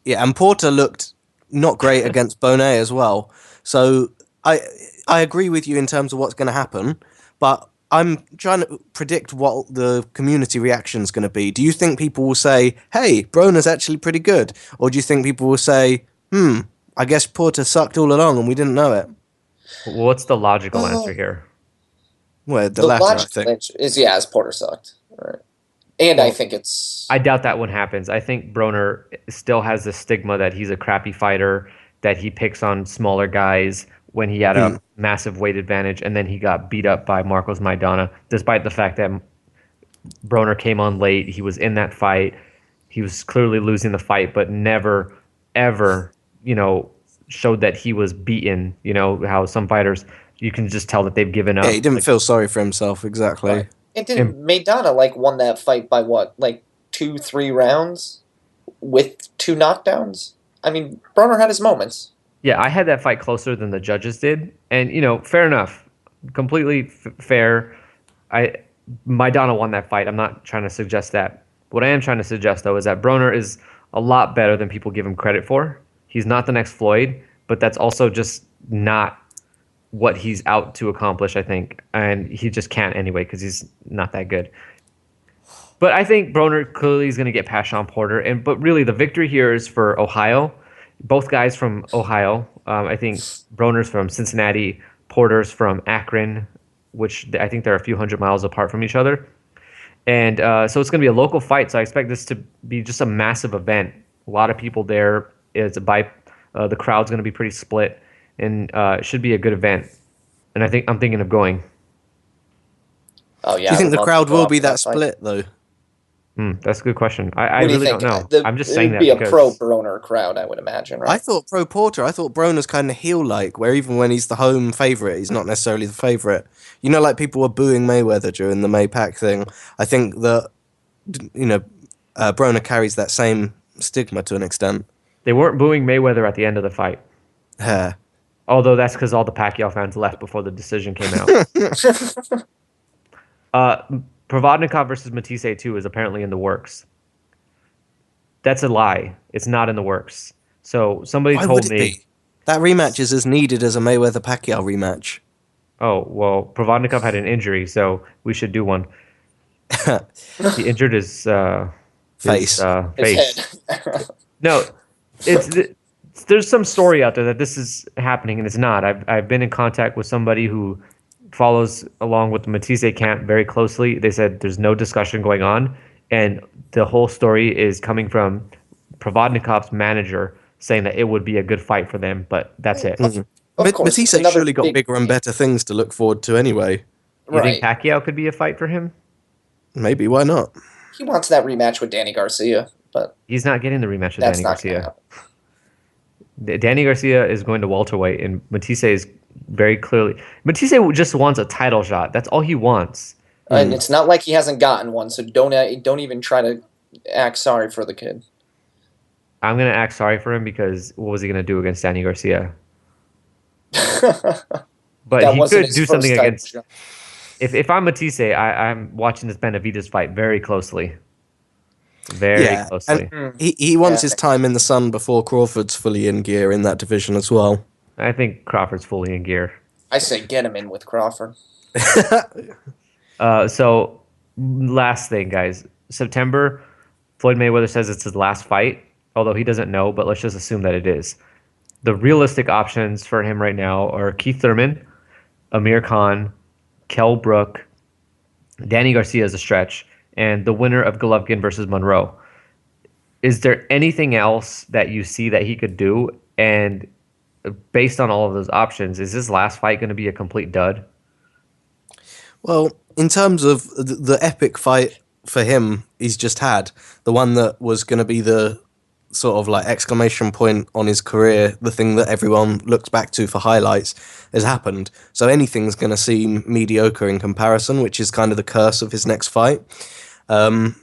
Yeah, and Porter looked not great against Bonnet as well. So I agree with you in terms of what's going to happen, but I'm trying to predict what the community reaction is going to be. Do you think people will say, hey, Broner's actually pretty good? Or do you think people will say, I guess Porter sucked all along and we didn't know it? What's the logical answer here? Well, the latter, I think. Answer is Porter sucked. Right. And I think I doubt that one happens. I think Broner still has the stigma that he's a crappy fighter, that he picks on smaller guys when he had a massive weight advantage, and then he got beat up by Marcos Maidana, despite the fact that Broner came on late. He was in that fight. He was clearly losing the fight, but never, ever, showed that he was beaten. You know, how some fighters, you can just tell that they've given up. Yeah, he didn't feel sorry for himself, exactly. Right. And didn't Maidana won that fight by what, 2-3 rounds with 2 knockdowns? I mean, Broner had his moments. Yeah, I had that fight closer than the judges did, and fair enough, completely fair. Maidana won that fight. I'm not trying to suggest that. What I am trying to suggest though is that Broner is a lot better than people give him credit for. He's not the next Floyd, but that's also just not what he's out to accomplish, I think, and he just can't anyway because he's not that good. But I think Broner clearly is going to get past Shawn Porter, but really the victory here is for Ohio. Both guys from Ohio. I think Broner's from Cincinnati, Porter's from Akron, which I think they're a few hundred miles apart from each other. And so it's going to be a local fight, so I expect this to be just a massive event. A lot of people there. The crowd's going to be pretty split, and it should be a good event. And I'm thinking of going. Oh yeah. Do you think the crowd will be that split though? That's a good question. I really don't know. I'm just saying that it would be a pro-Broner crowd, I would imagine, right? I thought pro-Porter. I thought Broner's kind of heel-like, where even when he's the home favourite, he's not necessarily the favourite. Like people were booing Mayweather during the May-Pac thing. I think that, Broner carries that same stigma to an extent. They weren't booing Mayweather at the end of the fight. Yeah. Although that's because all the Pacquiao fans left before the decision came out. Provodnikov versus Matisse 2 is apparently in the works. That's a lie. It's not in the works. So somebody told me that rematch is as needed as a Mayweather-Pacquiao rematch. Oh, well, Provodnikov had an injury, so we should do one. He injured his face. Face. No, there's some story out there that this is happening, and it's not. I've been in contact with somebody who follows along with the Matisse camp very closely. They said there's no discussion going on, and the whole story is coming from Provodnikov's manager saying that it would be a good fight for them, but that's it. Matisse surely got bigger and better things to look forward to anyway. You think Pacquiao could be a fight for him? Maybe, why not? He wants that rematch with Danny Garcia, but he's not getting the rematch with Danny Garcia. Danny Garcia is going to welterweight, and Matisse is very clearly... Matisse just wants a title shot. That's all he wants. And it's not like he hasn't gotten one, so don't even try to act sorry for the kid. I'm going to act sorry for him because what was he going to do against Danny Garcia? But he could do something against... If I'm Matisse, I'm watching this Benavidez fight very closely. Very closely. And he wants his time in the sun before Crawford's fully in gear in that division as well. I think Crawford's fully in gear. I say get him in with Crawford. So, last thing, guys. September, Floyd Mayweather says it's his last fight, although he doesn't know, but let's just assume that it is. The realistic options for him right now are Keith Thurman, Amir Khan, Kell Brook, Danny Garcia is a stretch, and the winner of Golovkin versus Monroe. Is there anything else that you see that he could do? And based on all of those options, is his last fight going to be a complete dud? Well, in terms of the epic fight for him he's just had, the one that was going to be the sort of like exclamation point on his career, the thing that everyone looks back to for highlights, has happened. So anything's going to seem mediocre in comparison, which is kind of the curse of his next fight. For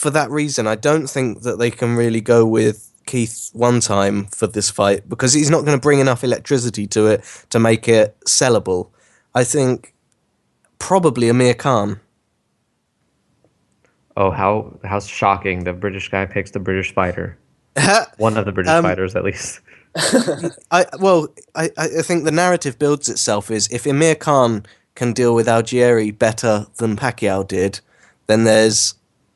for that reason, I don't think that they can really go with Keith one time for this fight because he's not going to bring enough electricity to it to make it sellable. I think probably Amir Khan. Oh, how shocking! The British guy picks the British fighter. One of the British fighters, at least. I think the narrative builds itself is if Amir Khan can deal with Algieri better than Pacquiao did, then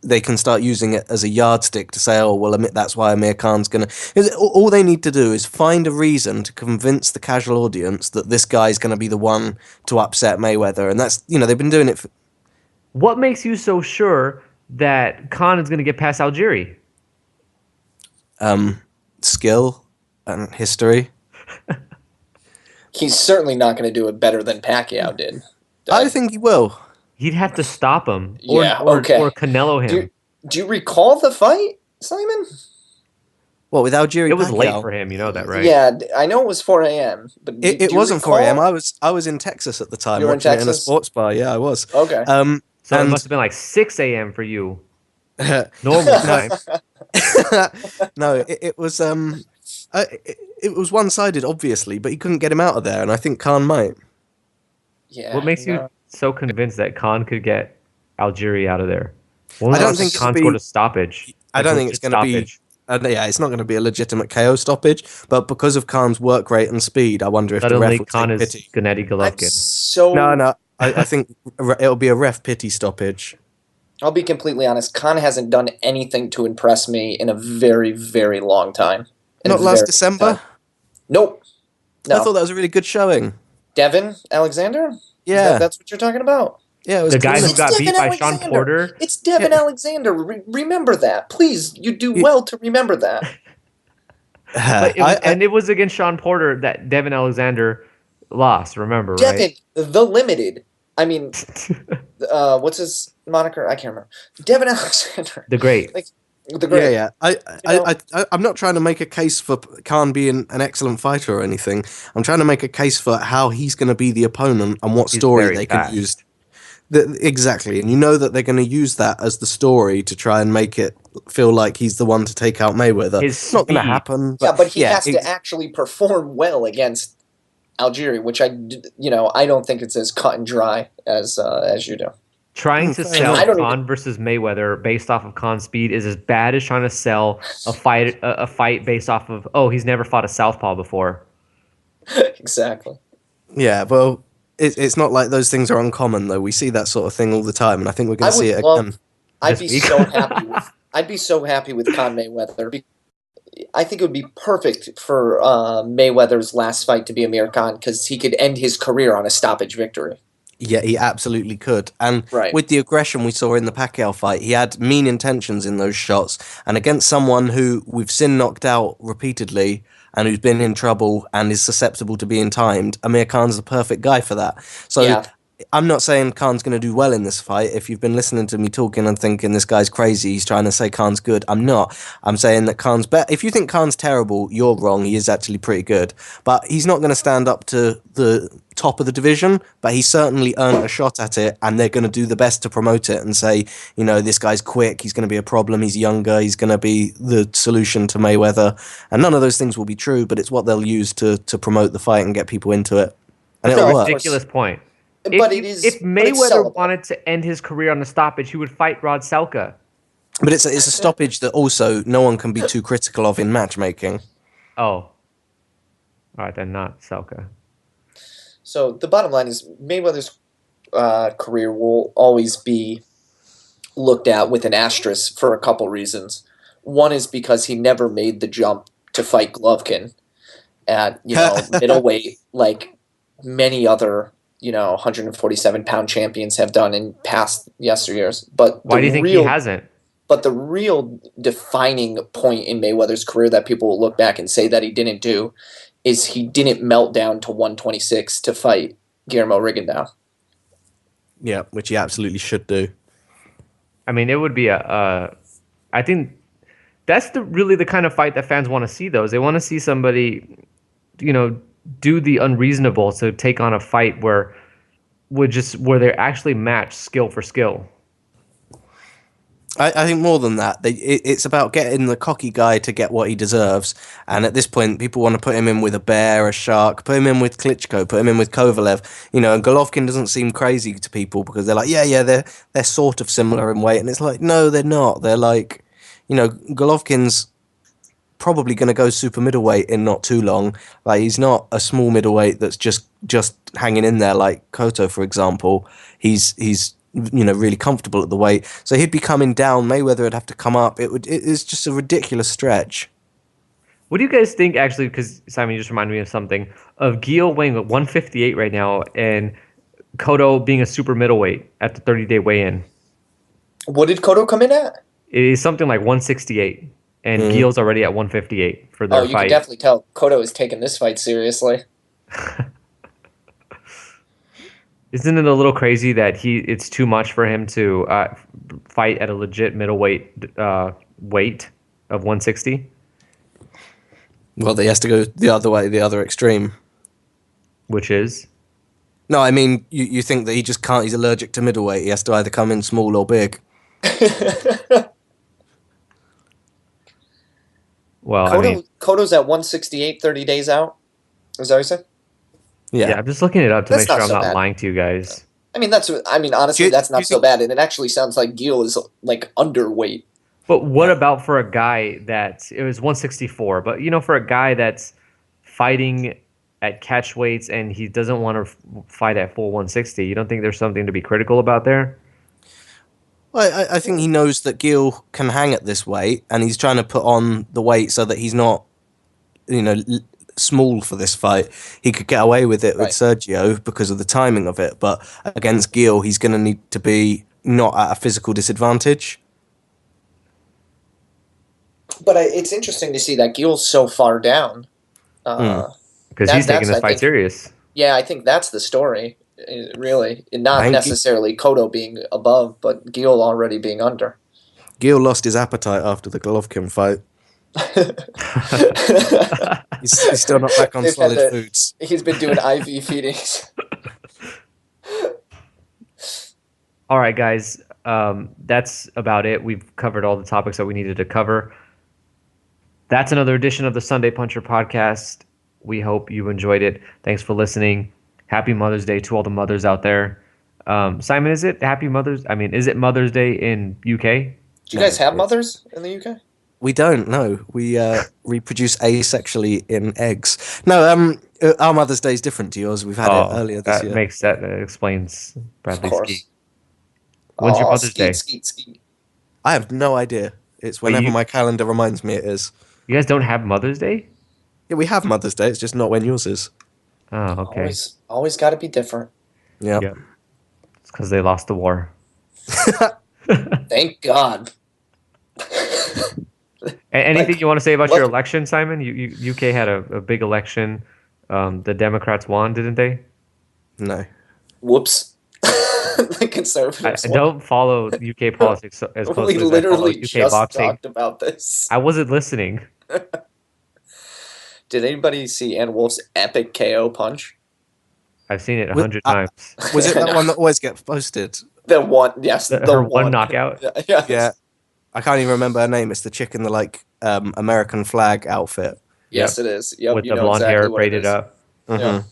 they can start using it as a yardstick to say, oh, well, that's why Amir Khan's going to... All they need to do is find a reason to convince the casual audience that this guy's going to be the one to upset Mayweather. And that's, they've been doing it for... What makes you so sure that Khan is going to get past Algieri? Skill and history. He's certainly not going to do it better than Pacquiao did. I think he will. He'd have to stop him or Canelo him. Do you recall the fight, Simon? What, with Algieri? It was Pacquiao? late for him, you know that, right? Yeah, I know it was 4 a.m. But it wasn't 4 a.m. I was in Texas at the time. You were in Texas? In a sports bar, yeah, I was. Okay. So it must have been like 6 a.m. for you. Normal time. No, it was it was one-sided, obviously, but he couldn't get him out of there, and I think Khan might. Yeah. What makes you so convinced that Khan could get Algieri out of there? I don't think Khan scored a stoppage. I don't think it's going to be. Yeah, it's not going to be a legitimate KO stoppage, but because of Khan's work rate and speed, I wonder if Suddenly the ref will Khan take is pity. Gennady Golovkin. No, I think it'll be a ref pity stoppage. I'll be completely honest. Khan hasn't done anything to impress me in a very, very long time. Not last December? Nope. No. I thought that was a really good showing. Devin Alexander? Yeah. That's what you're talking about? Yeah, it was the guy who got beat by Alexander. Shawn Porter. It's Devin Alexander. Remember that. Please, you do well to remember that. And it was against Shawn Porter that Devin Alexander lost, remember, Devin, right? the Limited. I mean, what's his moniker? I can't remember. Devin Alexander. The Great. The Great. Yeah. I'm not trying to make a case for Khan being an excellent fighter or anything. I'm trying to make a case for how he's going to be the opponent and what story they can use. Exactly. And you know that they're going to use that as the story to try and make it feel like he's the one to take out Mayweather. It's not going to happen. But he has to actually perform well against Algieri, which I don't think it's as cut and dry as you do. Trying to sell Khan versus Mayweather based off of Khan's speed is as bad as trying to sell a fight based off of, he's never fought a southpaw before. Exactly. Yeah, well, it's not like those things are uncommon, though. We see that sort of thing all the time, and I think we're going to see it again. I'd be so happy with Khan Mayweather. I think it would be perfect for Mayweather's last fight to be Amir Khan because he could end his career on a stoppage victory. Yeah, he absolutely could. And with the aggression we saw in the Pacquiao fight, he had mean intentions in those shots. And against someone who we've seen knocked out repeatedly and who's been in trouble and is susceptible to being timed, Amir Khan's the perfect guy for that. So I'm not saying Khan's going to do well in this fight. If you've been listening to me talking and thinking this guy's crazy, he's trying to say Khan's good, I'm not. I'm saying that Khan's better. If you think Khan's terrible, you're wrong. He is actually pretty good. But he's not going to stand up to the top of the division, but he certainly earned a shot at it, and they're going to do the best to promote it and say, this guy's quick, he's going to be a problem, he's younger, he's going to be the solution to Mayweather. And none of those things will be true, but it's what they'll use to promote the fight and get people into it. And it'll work. Ridiculous point. If Mayweather wanted to end his career on a stoppage, he would fight Rod Selka. But it's a stoppage that also no one can be too critical of in matchmaking. Oh. All right, then not Selka. So the bottom line is Mayweather's career will always be looked at with an asterisk for a couple reasons. One is because he never made the jump to fight Golovkin at middleweight like many other 147-pound champions have done in past yesteryears. But why do you think he hasn't? But the real defining point in Mayweather's career that people will look back and say that he didn't do is he didn't melt down to 126 to fight Guillermo Rigondeaux. Yeah, which he absolutely should do. I mean, it would be I think that's really the kind of fight that fans want to see, though. They want to see somebody, do the unreasonable to take on a fight where they actually match skill for skill. I think more than that, it's about getting the cocky guy to get what he deserves. And at this point, people want to put him in with a bear, a shark, put him in with Klitschko, put him in with Kovalev. And Golovkin doesn't seem crazy to people because they're like, they're sort of similar in weight. And it's like, no, they're not. They're like, Golovkin's probably going to go super middleweight in not too long. Like, he's not a small middleweight that's just hanging in there like Cotto, for example. He's really comfortable at the weight. So he'd be coming down. Mayweather would have to come up. It's just a ridiculous stretch. What do you guys think, actually, because Simon, you just reminded me of something, of Gil weighing 158 right now and Cotto being a super middleweight at the 30-day weigh-in? What did Cotto come in at? It is something like 168, and Gil's already at 158 for their fight. You can definitely tell Cotto is taking this fight seriously. Isn't it a little crazy that it's too much for him to fight at a legit middleweight weight of 160? Well, he has to go the other way, the other extreme. Which is? No, I mean, you think that he just can't, he's allergic to middleweight. He has to either come in small or big. Well, Cotto's at 168, 30 days out. Is that what you said? Yeah, I'm just looking it up to make sure I'm not lying to you guys. Honestly, that's not so bad, and it actually sounds like Gil is like underweight. But what about for a guy it was 164, but for a guy that's fighting at catch weights and he doesn't want to fight at full 160, you don't think there's something to be critical about there? Well, I think he knows that Gil can hang at this weight, and he's trying to put on the weight so that he's not, small for this fight. He could get away with it with Sergio because of the timing of it, but against Gil, he's going to need to be not at a physical disadvantage. But it's interesting to see that Gil's so far down. Because he's taking this fight serious. Yeah, I think that's the story, really. Not necessarily Cotto being above, but Gil already being under. Gil lost his appetite after the Golovkin fight. he's still not back on solid foods. He's been doing IV feedings. All right, guys. That's about it. We've covered all the topics that we needed to cover. That's another edition of the Sundaypuncher Podcast. We hope you enjoyed it. Thanks for listening. Happy Mother's Day to all the mothers out there. Simon, is it Mother's Day in UK? Do you guys have mothers in the UK? We don't, no. We reproduce asexually in eggs. No, our Mother's Day is different to yours. We've had it earlier this year. That explains Bradley's ski. When's your Mother's Day? Skeet. I have no idea. It's whenever my calendar reminds me it is. You guys don't have Mother's Day? Yeah, we have Mother's Day. It's just not when yours is. Oh, okay. Always got to be different. Yeah. It's because they lost the war. Thank God. Anything you want to say about your election, Simon? UK had a big election. The Democrats won, didn't they? No. Whoops. The Conservatives I don't follow UK politics as closely as I follow UK just boxing. Talked about this. I wasn't listening. Did anybody see Ann Wolf's epic KO punch? I've seen it 100 times. Was it that one that always gets posted? The one, yes. Her one knockout? Yes. Yeah. I can't even remember her name. It's the chick in the American flag outfit. Yes, it is. Yep, With the blonde hair braided up. Mm-hmm. Yeah.